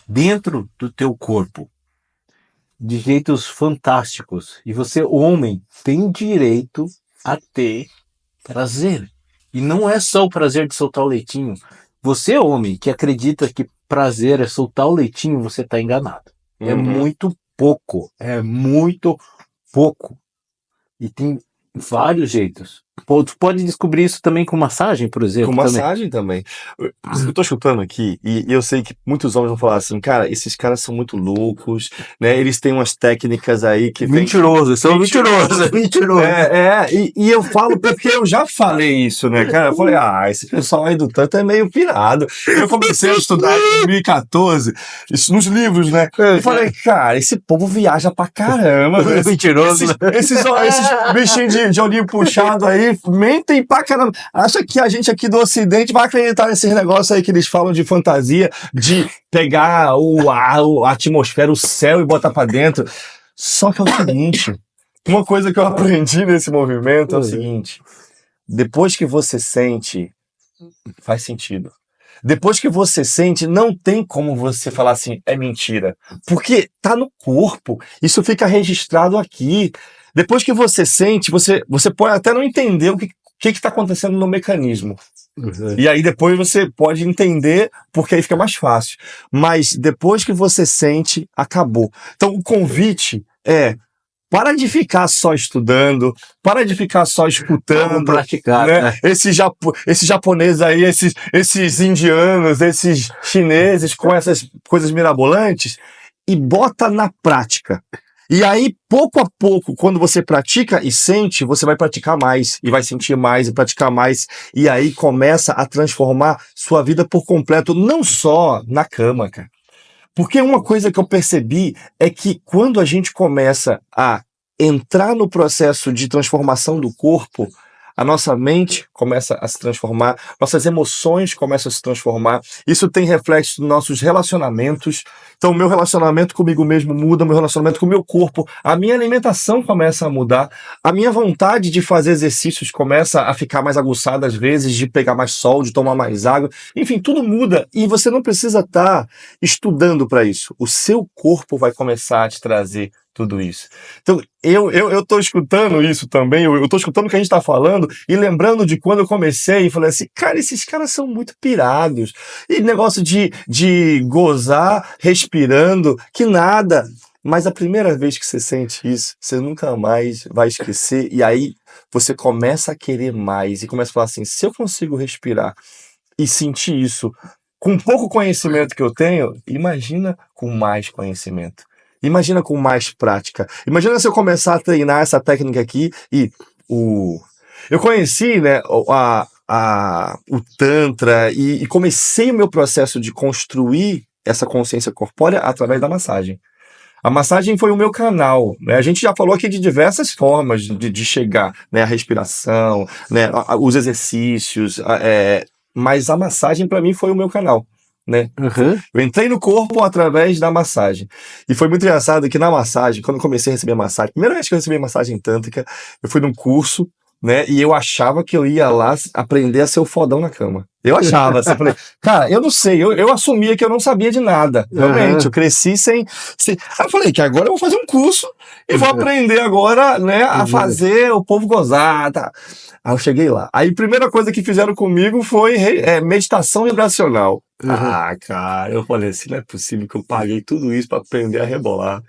dentro do teu corpo de jeitos fantásticos. E você, homem, tem direito a ter prazer. E não é só o prazer de soltar o leitinho. Você, homem, que acredita que prazer é soltar o leitinho, você está enganado. É muito pouco. É muito pouco. E tem vários jeitos. Tu pode descobrir isso também com massagem, por exemplo. Com massagem também. Eu tô escutando aqui, e eu sei que muitos homens vão falar assim, cara, esses caras são muito loucos, né? Eles têm umas técnicas aí que... Mentiroso, são mentirosos. E eu falo porque eu já falei isso, né, cara? Eu falei, esse pessoal aí do Tantra é meio pirado. Eu comecei a estudar em 2014, isso nos livros, né? Eu falei, cara, esse povo viaja pra caramba. Mentiroso. Esses bichinhos de olhinho puxado aí, mentem pra caramba. Acha que a gente aqui do Ocidente vai acreditar nesses negócios aí que eles falam de fantasia, de pegar a atmosfera, o céu e botar pra dentro. Só que é o seguinte, uma coisa que eu aprendi nesse movimento é o seguinte, depois que você sente, faz sentido. Depois que você sente, não tem como você falar assim, é mentira. Porque tá no corpo, isso fica registrado aqui. Depois que você sente, você pode até não entender o que está acontecendo no mecanismo. E aí depois você pode entender, porque aí fica mais fácil. Mas depois que você sente, acabou. Então o convite é, para de ficar só estudando, para de ficar só escutando. Vamos praticar, né? Esses japoneses aí, esses indianos, esses chineses com essas coisas mirabolantes, e bota na prática. E aí, pouco a pouco, quando você pratica e sente, você vai praticar mais, e vai sentir mais, e praticar mais, e aí começa a transformar sua vida por completo, não só na cama, cara. Porque uma coisa que eu percebi é que quando a gente começa a entrar no processo de transformação do corpo, a nossa mente começa a se transformar, nossas emoções começam a se transformar, isso tem reflexo nos nossos relacionamentos. Então, o meu relacionamento comigo mesmo muda, meu relacionamento com o meu corpo, a minha alimentação começa a mudar, a minha vontade de fazer exercícios começa a ficar mais aguçada às vezes, de pegar mais sol, de tomar mais água, enfim, tudo muda e você não precisa estar estudando para isso. O seu corpo vai começar a te trazer tudo isso. Então, eu tô escutando isso também, eu tô escutando o que a gente tá falando e lembrando de quando eu comecei e falei assim, cara, esses caras são muito pirados. E negócio de gozar respirando, que nada. Mas a primeira vez que você sente isso, você nunca mais vai esquecer e aí você começa a querer mais e começa a falar assim, se eu consigo respirar e sentir isso com pouco conhecimento que eu tenho, imagina com mais conhecimento. Imagina com mais prática. Imagina se eu começar a treinar essa técnica aqui e eu conheci, né, o Tantra e comecei o meu processo de construir essa consciência corpórea através da massagem. A massagem foi o meu canal, né? A gente já falou aqui de diversas formas de chegar, né, a respiração, né, os exercícios, mas a massagem para mim foi o meu canal. Né? Eu entrei no corpo através da massagem. E foi muito engraçado que na massagem, quando eu comecei a receber massagem, primeira vez que eu recebi massagem tântrica, eu fui num curso, né? E eu achava que eu ia lá aprender a ser o fodão na cama. Eu achava, assim, eu falei, cara, eu não sei, eu assumia que eu não sabia de nada. Realmente, eu cresci sem. Aí eu falei que agora eu vou fazer um curso e vou aprender agora, né, a fazer o povo gozar, tá? Aí eu cheguei lá. Aí a primeira coisa que fizeram comigo foi meditação vibracional. Ah, cara, eu falei assim, não é possível que eu paguei tudo isso pra aprender a rebolar.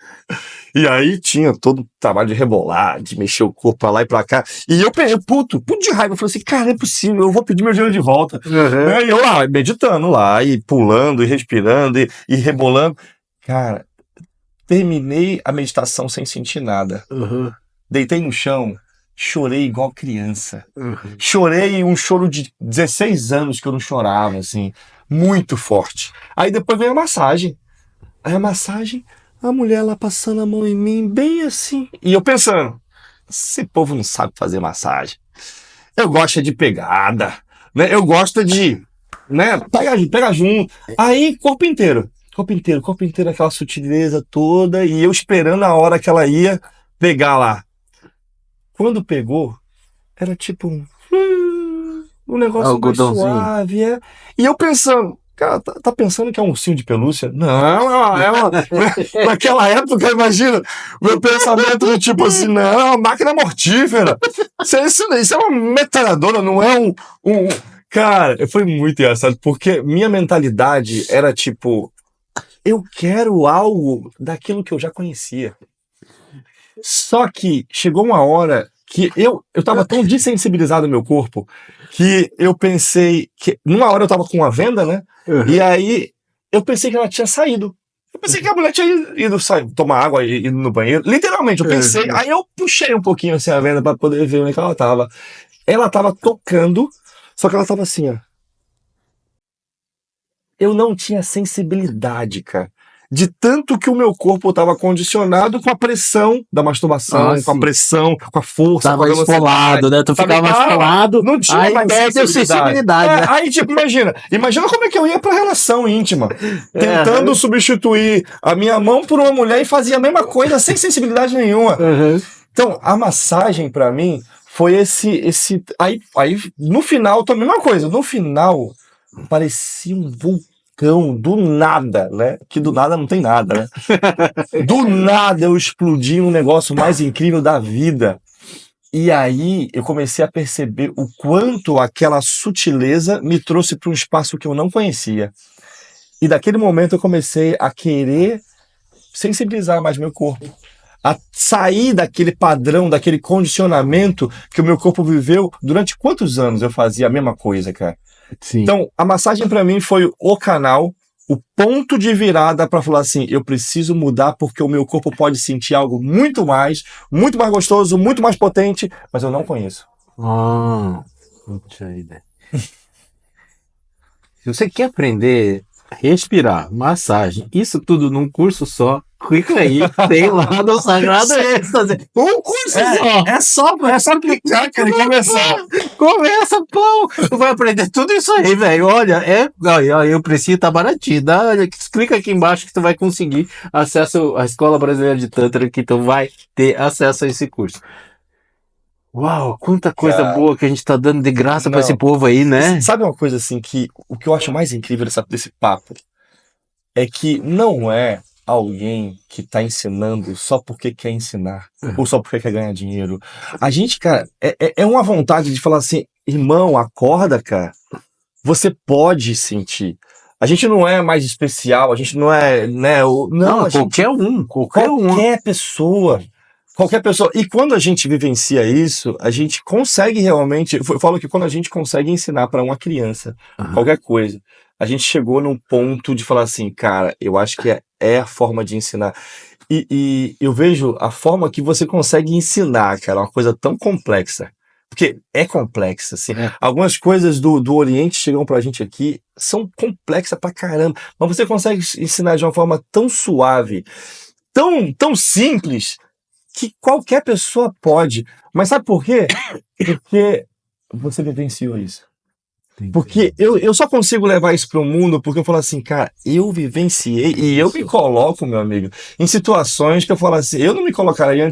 E aí tinha todo o trabalho de rebolar, de mexer o corpo pra lá e pra cá. E eu peguei, puto de raiva. Eu falei assim, cara, não é possível, eu vou pedir meu dinheiro de volta. Uhum. Né? E eu lá, meditando lá, e pulando, e respirando, e rebolando. Cara, terminei a meditação sem sentir nada. Uhum. Deitei no chão, chorei igual criança. Uhum. Chorei um choro de 16 anos que eu não chorava, assim, muito forte. Aí depois veio a massagem. Aí a massagem, a mulher lá passando a mão em mim, bem assim. E eu pensando, esse povo não sabe fazer massagem. Eu gosto é de pegada, né? Eu gosto de, né? Pega junto. Aí, corpo inteiro. Corpo inteiro, aquela sutileza toda. E eu esperando a hora que ela ia pegar lá. Quando pegou, era tipo um negócio mais Algodãozinho. suave. É. E eu pensando, cara, tá pensando que é um ursinho de pelúcia? Não, naquela época, imagina, meu pensamento do tipo assim, não, é uma máquina mortífera. Isso é uma metralhadora, não é um. Cara, foi muito engraçado, porque minha mentalidade era tipo, eu quero algo daquilo que eu já conhecia. Só que chegou uma hora que eu tava tão dessensibilizado no meu corpo que eu pensei que. Numa hora eu tava com uma venda, né? Uhum. E aí eu pensei que ela tinha saído. Eu pensei que a mulher tinha ido tomar água e ido no banheiro. Literalmente, eu pensei. Uhum. Aí eu puxei um pouquinho assim a venda pra poder ver onde é que ela tava. Ela tava tocando, só que ela tava assim, ó. Eu não tinha sensibilidade, cara. De tanto que o meu corpo estava condicionado com a pressão da Ah, masturbação, com a sim. pressão, com a força, com a Tava velocidade. esfolado, né? Tu Sabe? ficava Tava. esfolado, Não tinha aí mais perde a sensibilidade. sensibilidade, né? Aí, tipo, imagina como é que eu ia pra relação íntima. Tentando Uhum. substituir a minha mão por uma mulher e fazia a mesma coisa sem sensibilidade nenhuma. Uhum. Então, a massagem pra mim foi esse aí no final, também uma coisa, no final parecia um vulcão do nada, né? Que do nada não tem nada, né? Do nada eu explodi um negócio mais incrível da vida. E aí eu comecei a perceber o quanto aquela sutileza me trouxe para um espaço que eu não conhecia. E daquele momento eu comecei a querer sensibilizar mais meu corpo, a sair daquele padrão, daquele condicionamento que o meu corpo viveu durante quantos anos eu fazia a mesma coisa, cara. Sim. Então, a massagem para mim foi o canal, o ponto de virada para falar assim, eu preciso mudar porque o meu corpo pode sentir algo muito mais gostoso, muito mais potente, mas eu não conheço. Ah, puxa vida. Se você quer aprender a respirar, massagem, isso tudo num curso só, clica aí, tem lá no Sagrado Êxtase. Um curso só! É só clicar, cara, e começar. Começa, pô! Tu vai aprender tudo isso aí, velho. Olha, olha, o precinho tá baratinho. Olha, clica aqui embaixo que tu vai conseguir acesso à Escola Brasileira de Tantra, que tu vai ter acesso a esse curso. Uau, quanta coisa Cara, boa que a gente tá dando de graça pra esse não. povo aí, né? Sabe uma coisa assim que o que eu acho mais incrível desse papo é que não é alguém que tá ensinando só porque quer ensinar ou só porque quer ganhar dinheiro. A gente, cara, é uma vontade de falar assim, irmão, acorda, cara. Você pode sentir. A gente não é mais especial, a gente não é, né? Não, Não, a gente, qualquer um. qualquer pessoa. Qualquer pessoa. E quando a gente vivencia isso, a gente consegue realmente. Eu falo que quando a gente consegue ensinar para uma criança Aham. qualquer coisa, a gente chegou num ponto de falar assim, cara, eu acho que é a forma de ensinar. E eu vejo a forma que você consegue ensinar, cara, uma coisa tão complexa. Porque é complexa, assim. É. Algumas coisas do Oriente chegam pra gente aqui, são complexas pra caramba. Mas você consegue ensinar de uma forma tão suave, tão simples, que qualquer pessoa pode. Mas sabe por quê? Porque você vivenciou isso. Porque eu só consigo levar isso para o mundo porque eu falo assim, cara, eu vivenciei e eu me coloco, meu amigo, em situações que eu falo assim, eu não me colocaria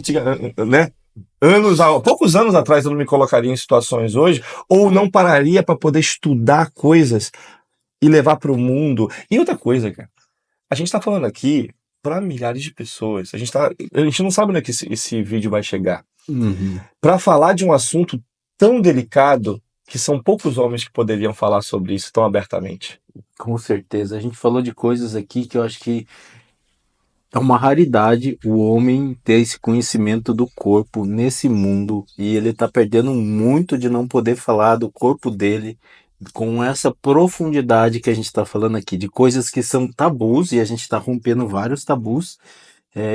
né? Poucos anos atrás eu não me colocaria em situações hoje, ou não pararia para poder estudar coisas e levar para o mundo. E outra coisa, cara, a gente está falando aqui para milhares de pessoas. A gente não sabe onde é que esse vídeo vai chegar. Uhum. Para falar de um assunto tão delicado, que são poucos homens que poderiam falar sobre isso tão abertamente. Com certeza. A gente falou de coisas aqui que eu acho que é uma raridade o homem ter esse conhecimento do corpo nesse mundo e ele tá perdendo muito de não poder falar do corpo dele com essa profundidade que a gente está falando aqui, de coisas que são tabus e a gente está rompendo vários tabus.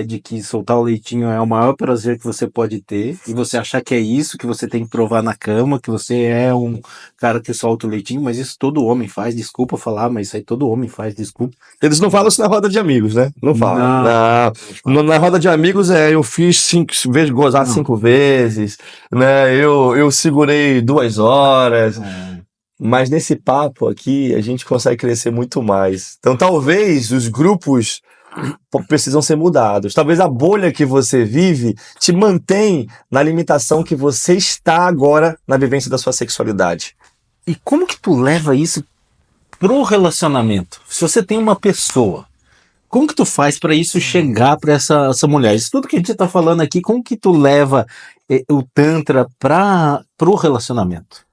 De que soltar o leitinho é o maior prazer que você pode ter, e você achar que é isso que você tem que provar na cama, que você é um cara que solta o leitinho, mas isso todo homem faz, desculpa falar, mas isso aí todo homem faz, desculpa. Eles não falam isso na roda de amigos, né? Não falam. Não. Na roda de amigos eu fiz 5 vezes, gozar Não. 5 vezes, né? Eu segurei 2 horas. Mas nesse papo aqui a gente consegue crescer muito mais. Então talvez os grupos precisam ser mudados. Talvez a bolha que você vive te mantém na limitação que você está agora na vivência da sua sexualidade. E como que tu leva isso pro relacionamento? Se você tem uma pessoa, como que tu faz para isso chegar para essa mulher? Isso tudo que a gente tá falando aqui, como que tu leva o Tantra pro relacionamento?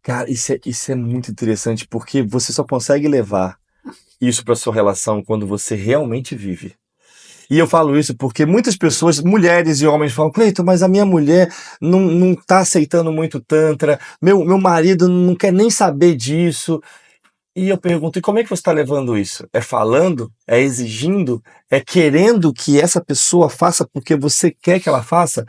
Cara, isso é muito interessante, porque você só consegue levar isso para sua relação quando você realmente vive. E eu falo isso porque muitas pessoas, mulheres e homens, falam: Cleiton, mas a minha mulher não tá aceitando muito Tantra, meu marido não quer nem saber disso. E eu pergunto: e como é que você está levando isso? É falando? É exigindo? É querendo que essa pessoa faça porque você quer que ela faça?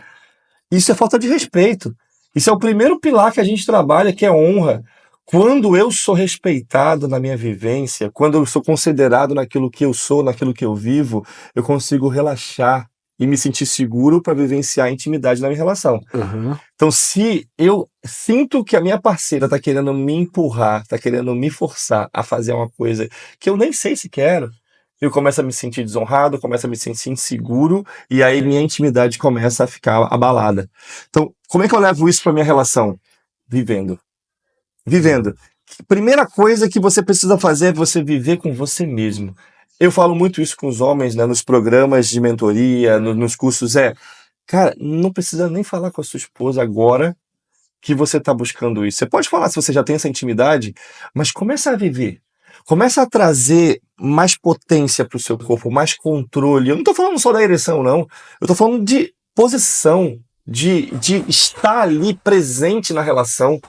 Isso é falta de respeito. Isso é o primeiro pilar que a gente trabalha, que é honra. Quando eu sou respeitado na minha vivência, quando eu sou considerado naquilo que eu sou, naquilo que eu vivo, eu consigo relaxar e me sentir seguro para vivenciar a intimidade na minha relação. Uhum. Então, se eu sinto que a minha parceira está querendo me empurrar, está querendo me forçar a fazer uma coisa que eu nem sei se quero, eu começo a me sentir desonrado, começo a me sentir inseguro, e aí minha intimidade começa a ficar abalada. Então, como é que eu levo isso para minha relação? Vivendo. Vivendo. Primeira coisa que você precisa fazer é você viver com você mesmo. Eu falo muito isso com os homens, né, nos programas de mentoria, nos cursos, cara, não precisa nem falar com a sua esposa agora que você está buscando isso. Você pode falar se você já tem essa intimidade, mas começa a viver. Começa a trazer mais potência para o seu corpo, mais controle. Eu não estou falando só da ereção, não. Eu estou falando de posição, de estar ali presente na relação.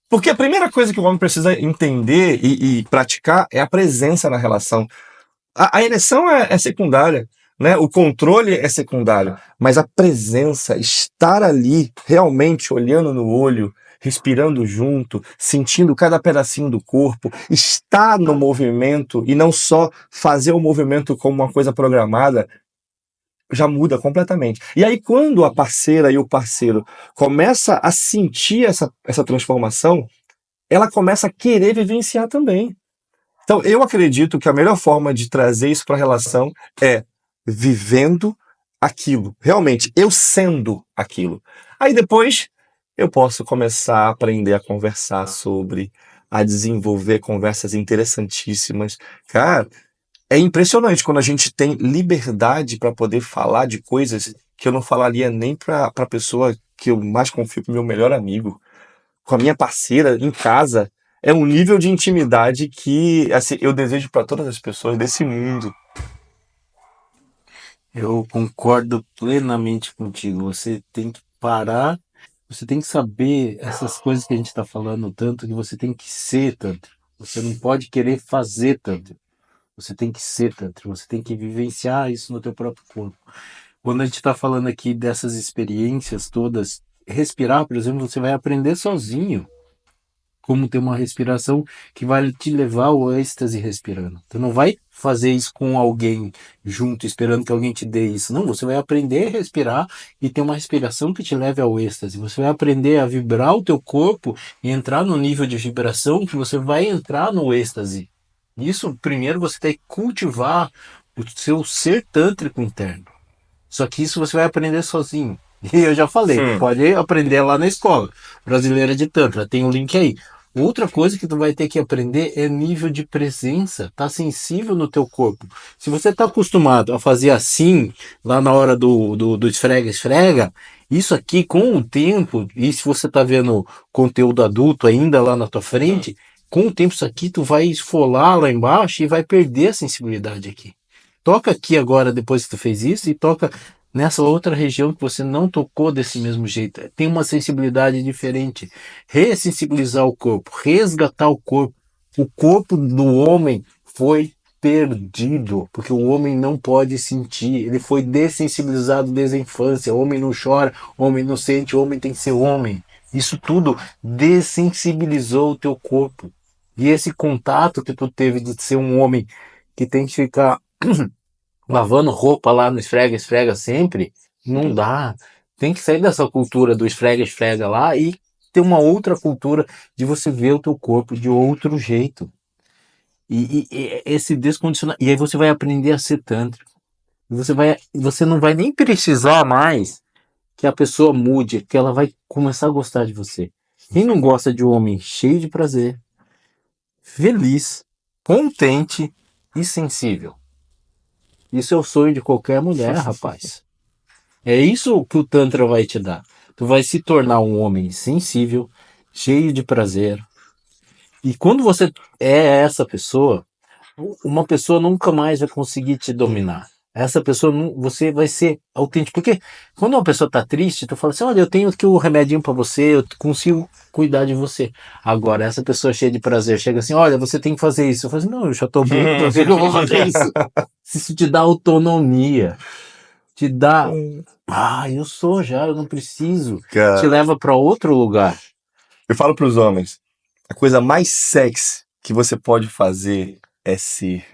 Porque a primeira coisa que o homem precisa entender e praticar é a presença na relação. A ereção é secundária, né? O controle é secundário, mas a presença, estar ali, realmente olhando no olho, respirando junto, sentindo cada pedacinho do corpo, estar no movimento e não só fazer o movimento como uma coisa programada, já muda completamente. E aí, quando a parceira e o parceiro começa a sentir essa transformação, ela começa a querer vivenciar também. Então, eu acredito que a melhor forma de trazer isso para a relação é vivendo aquilo. Realmente, eu sendo aquilo. Aí depois, eu posso começar a aprender a conversar sobre, a desenvolver conversas interessantíssimas. Cara, é impressionante quando a gente tem liberdade para poder falar de coisas que eu não falaria nem para a pessoa que eu mais confio, pro meu melhor amigo, com a minha parceira em casa. É um nível de intimidade que, assim, eu desejo para todas as pessoas desse mundo. Eu concordo plenamente contigo. Você tem que parar, você tem que saber essas coisas que a gente está falando tanto, que você tem que ser tanto. Você não pode querer fazer tanto. Você tem que ser tanto. Você tem que vivenciar isso no teu próprio corpo. Quando a gente está falando aqui dessas experiências todas, respirar, por exemplo, você vai aprender sozinho como ter uma respiração que vai te levar ao êxtase respirando. Tu não vai fazer isso com alguém junto, esperando que alguém te dê isso. Não, você vai aprender a respirar e ter uma respiração que te leve ao êxtase. Você vai aprender a vibrar o teu corpo e entrar no nível de vibração que você vai entrar no êxtase. Isso, primeiro, você tem que cultivar o seu ser tântrico interno. Só que isso você vai aprender sozinho. E eu já falei, pode aprender lá na escola brasileira de Tantra, tem um link aí. Outra coisa que tu vai ter que aprender é nível de presença, tá sensível no teu corpo. Se você tá acostumado a fazer assim, lá na hora do esfrega-esfrega, isso aqui com o tempo, e se você tá vendo conteúdo adulto ainda lá na tua frente, com o tempo isso aqui tu vai esfolar lá embaixo e vai perder a sensibilidade aqui. Toca aqui agora, depois que tu fez isso, e toca nessa outra região que você não tocou desse mesmo jeito. Tem uma sensibilidade diferente. Ressensibilizar o corpo, resgatar o corpo. O corpo do homem foi perdido, porque o homem não pode sentir. Ele foi dessensibilizado desde a infância. O homem não chora, o homem não sente, o homem tem que ser homem. Isso tudo dessensibilizou o teu corpo. E esse contato que tu teve de ser um homem que tem que ficar lavando roupa lá no esfrega-esfrega sempre, não dá. Tem que sair dessa cultura do esfrega-esfrega lá e ter uma outra cultura de você ver o teu corpo de outro jeito. E esse descondicionar. E aí você vai aprender a ser tântrico. Você não vai nem precisar mais que a pessoa mude, que ela vai começar a gostar de você. Quem não gosta de um homem cheio de prazer, feliz, contente e sensível? Isso é o sonho de qualquer mulher, rapaz. É isso que o Tantra vai te dar. Tu vai se tornar um homem sensível, cheio de prazer. E quando você é essa pessoa, uma pessoa nunca mais vai conseguir te dominar. Essa pessoa, você vai ser autêntico. Porque quando uma pessoa tá triste, tu fala assim, olha, eu tenho aqui o remedinho para você, eu consigo cuidar de você. Agora, essa pessoa cheia de prazer chega assim, olha, você tem que fazer isso. Eu falo assim, não, eu já tô bem, por que eu vou fazer isso? Isso te dá autonomia, te dá, eu sou já, eu não preciso. Te Cara, leva para outro lugar. eu falo pros homens, a coisa mais sexy que você pode fazer é ser.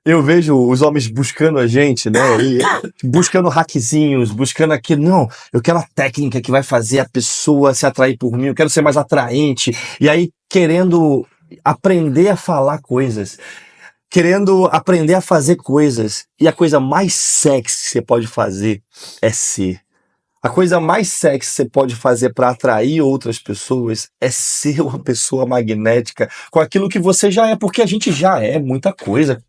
Eu vejo os homens buscando a gente, né? E buscando hackzinhos, buscando aquilo. Não, eu quero a técnica que vai fazer a pessoa se atrair por mim, eu quero ser mais atraente. E aí, querendo aprender a falar coisas, querendo aprender a fazer coisas. E a coisa mais sexy que você pode fazer é ser. A coisa mais sexy que você pode fazer para atrair outras pessoas é ser uma pessoa magnética com aquilo que você já é, porque a gente já é muita coisa.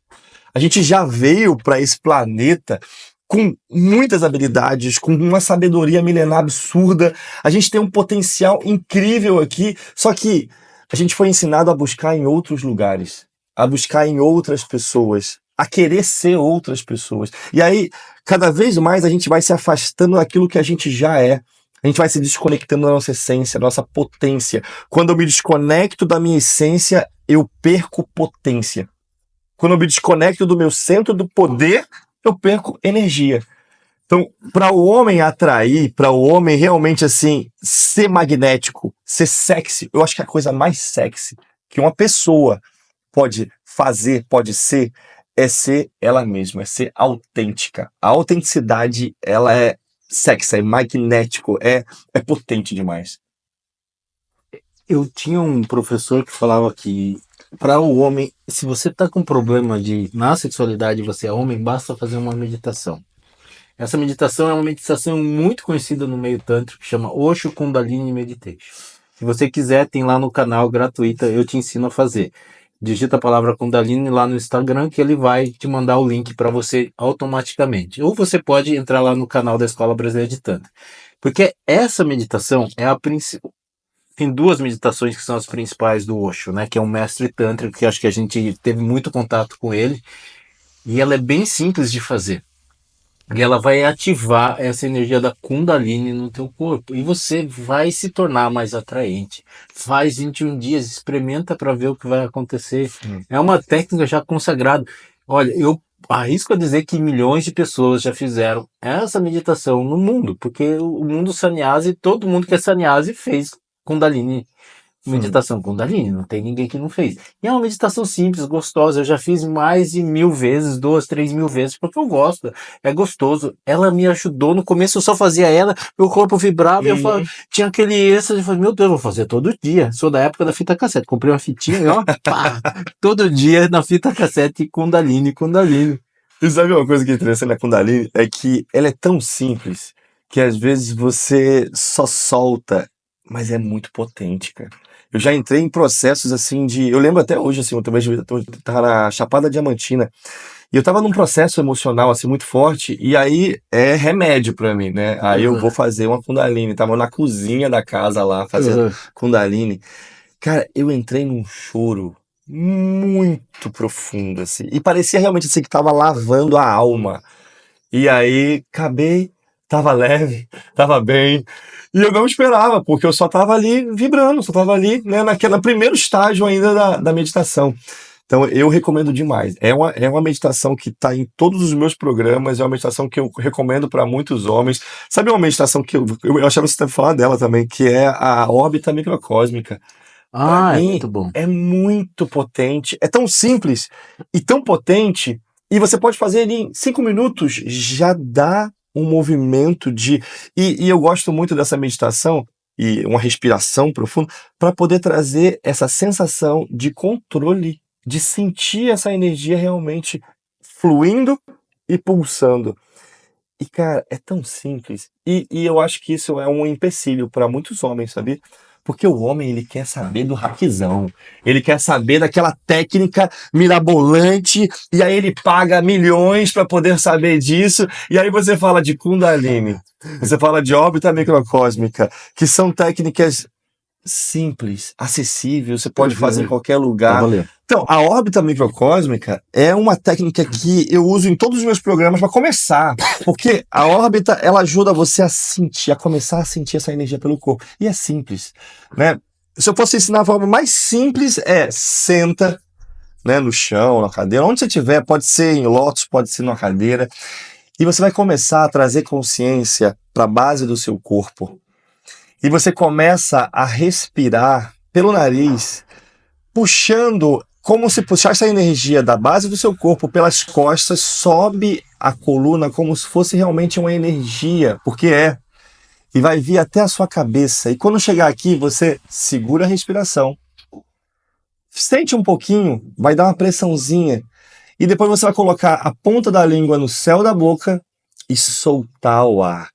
A gente já veio para esse planeta com muitas habilidades, com uma sabedoria milenar absurda. A gente tem um potencial incrível aqui, só que a gente foi ensinado a buscar em outros lugares, a buscar em outras pessoas, a querer ser outras pessoas. E aí, cada vez mais a gente vai se afastando daquilo que a gente já é. A gente vai se desconectando da nossa essência, da nossa potência. Quando eu me desconecto da minha essência, eu perco potência. Quando eu me desconecto do meu centro do poder, eu perco energia. Então, para o homem atrair, para o homem realmente assim ser magnético, ser sexy, eu acho que a coisa mais sexy que uma pessoa pode fazer, pode ser, é ser ela mesma, é ser autêntica. A autenticidade, ela é sexy, é magnético, é potente demais. Eu tinha um professor que falava que para o homem, se você tá com problema de na sexualidade você é homem, basta fazer uma meditação. Essa meditação é uma meditação muito conhecida no meio tântrico que chama Osho Kundalini Meditation. Se você quiser, tem lá no canal gratuita, eu te ensino a fazer. Digita a palavra Kundalini lá no Instagram que ele vai te mandar o link para você automaticamente. Ou você pode entrar lá no canal da Escola Brasileira de Tantra. Porque essa meditação é a principal. Tem duas meditações que são as principais do Osho, né? Que é um mestre tântrico que acho que a gente teve muito contato com ele. E ela é bem simples de fazer. E ela vai ativar essa energia da Kundalini no teu corpo. E você vai se tornar mais atraente. Faz 21 dias, experimenta para ver o que vai acontecer. É uma técnica já consagrada. Olha, eu arrisco a dizer que milhões de pessoas já fizeram essa meditação no mundo. Porque o mundo sannyasi, todo mundo que é sannyasi fez Kundalini. Meditação Kundalini, não tem ninguém que não fez. E é uma meditação simples, gostosa. Eu já fiz mais de 1000 vezes, 2, 3 mil vezes, porque eu gosto. É gostoso. Ela me ajudou. No começo eu só fazia ela, meu corpo vibrava e eu falava, tinha aquele êxtase. Eu falei, meu Deus, vou fazer todo dia. Sou da época da fita cassete. Comprei uma fitinha e ó, pá, todo dia na fita cassete Kundalini, Kundalini. E sabe uma coisa que é interessante na Kundalini? É que ela é tão simples que às vezes você só solta, mas é muito potente, cara. Eu já entrei em processos assim de. Eu lembro até hoje, assim, outra vez eu tava na Chapada Diamantina. E eu tava num processo emocional, assim, muito forte, e aí é remédio pra mim, né? Aí eu vou fazer uma Kundalini. Tava na cozinha da casa lá, fazendo Uhum. Kundalini. Cara, eu entrei num choro muito profundo, assim. E parecia realmente assim que tava lavando a alma. E aí, acabei, tava leve, tava bem. E eu não esperava, porque eu só tava ali vibrando, só tava ali, né, no primeiro estágio ainda da meditação. Então, eu recomendo demais. É uma meditação que está em todos os meus programas, é uma meditação que eu recomendo para muitos homens. Sabe uma meditação que eu achava que você deve falar dela também, que é a órbita microcósmica. Para É mim, muito bom. é muito potente, é tão simples e tão potente, e você pode fazer ele em 5 minutos, já dá um movimento de. E eu gosto muito dessa meditação e uma respiração profunda para poder trazer essa sensação de controle, de sentir essa energia realmente fluindo e pulsando. E, cara, é tão simples. E eu acho que isso é um empecilho para muitos homens, sabe? Porque o homem, ele quer saber do hackzão. Ele quer saber daquela técnica mirabolante. E aí ele paga milhões para poder saber disso. E aí você fala de Kundalini. Você fala de órbita microcósmica. Que são técnicas simples, acessível, você pode fazer em qualquer Tá lugar. valendo. Então, a órbita microcósmica é uma técnica que eu uso em todos os meus programas para começar, porque a órbita ela ajuda você a sentir, a começar a sentir essa energia pelo corpo. E é simples, né? Se eu fosse ensinar a forma mais simples senta, né, no chão, na cadeira, onde você estiver, pode ser em lótus, pode ser numa cadeira, e você vai começar a trazer consciência para a base do seu corpo. E você começa a respirar pelo nariz, puxando, como se puxasse a energia da base do seu corpo pelas costas, sobe a coluna como se fosse realmente uma energia, porque e vai vir até a sua cabeça. E quando chegar aqui, você segura a respiração, sente um pouquinho, vai dar uma pressãozinha, e depois você vai colocar a ponta da língua no céu da boca e soltar o ar.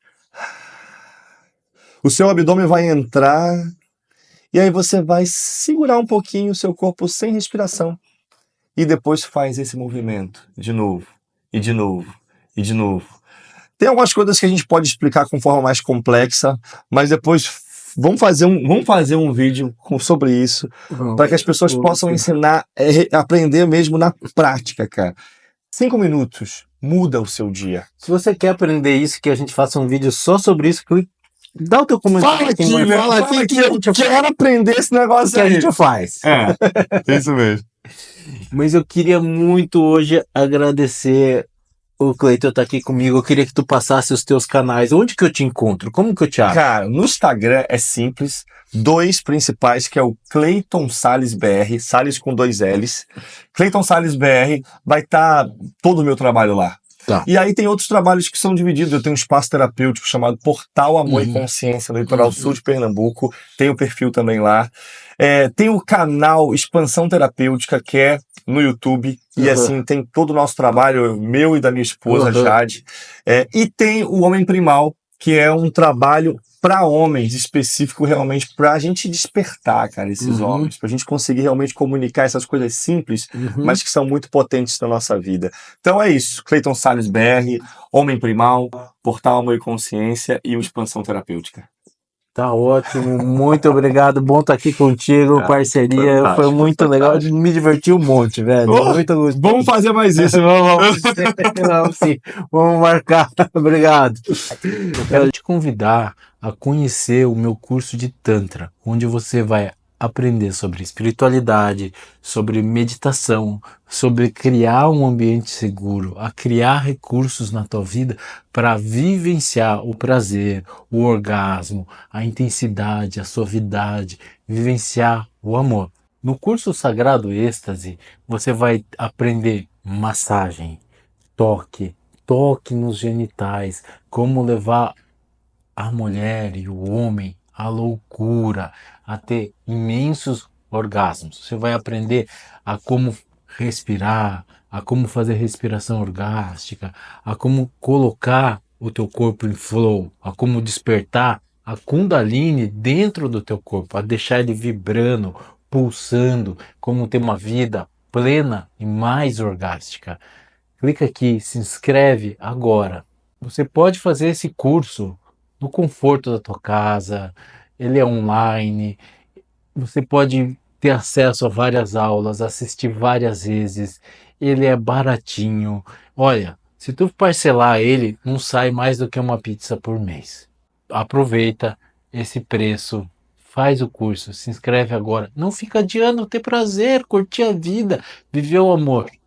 O seu abdômen vai entrar. E aí você vai segurar um pouquinho o seu corpo sem respiração. E depois faz esse movimento. De novo, e de novo, e de novo. Tem algumas coisas que a gente pode explicar com forma mais complexa, mas depois vamos fazer um vídeo sobre isso, para que as pessoas possam ensinar, aprender mesmo na prática, cara. 5 minutos muda o seu dia. Se você quer aprender isso, que a gente faça um vídeo só sobre isso, dá o teu comentário. Fala aqui que eu quero aprender esse negócio que a aí. gente faz. É isso mesmo. Mas eu queria muito hoje agradecer o Cleiton estar aqui comigo. Eu queria que tu passasse os teus canais. Onde que eu te encontro? Como que eu te acho? Cara, no Instagram é simples. 2 principais, que é o Cleiton Salles BR, Salles com 2 L's. Cleiton Salles BR, vai estar todo o meu trabalho lá. Tá. E aí tem outros trabalhos que são divididos. Eu tenho um espaço terapêutico chamado Portal Amor e Consciência, no litoral sul de Pernambuco. Tem o perfil também lá. Tem o canal Expansão Terapêutica, que é no YouTube. E assim, tem todo o nosso trabalho, meu e da minha esposa, Jade. E tem o Homem Primal, que é um trabalho para homens, específico realmente para a gente despertar, cara, esses homens, para a gente conseguir realmente comunicar essas coisas simples, mas que são muito potentes na nossa vida. Então é isso, Cleiton Salles BR, Homem Primal, Portal Amor e Consciência e o Expansão Terapêutica. Tá ótimo, muito obrigado, bom estar aqui contigo, parceria, fantástico, foi muito legal, me diverti um monte, velho, muito gostoso. Vamos fazer mais isso, Vamos sim, vamos marcar, obrigado. Eu quero te convidar a conhecer o meu curso de Tantra, onde você vai aprender sobre espiritualidade, sobre meditação, sobre criar um ambiente seguro, a criar recursos na tua vida para vivenciar o prazer, o orgasmo, a intensidade, a suavidade, vivenciar o amor. No curso Sagrado Êxtase, você vai aprender massagem, toque nos genitais, como levar a mulher e o homem à loucura, a ter imensos orgasmos. Você vai aprender a como respirar, a como fazer respiração orgástica, a como colocar o teu corpo em flow, a como despertar a Kundalini dentro do teu corpo, a deixar ele vibrando, pulsando, como ter uma vida plena e mais orgástica. Clica aqui, se inscreve agora. Você pode fazer esse curso no conforto da tua casa, ele é online, você pode ter acesso a várias aulas, assistir várias vezes, ele é baratinho. Olha, se tu parcelar ele, não sai mais do que uma pizza por mês. Aproveita esse preço, faz o curso, se inscreve agora. Não fica adiando ter prazer, curtir a vida, viver o amor.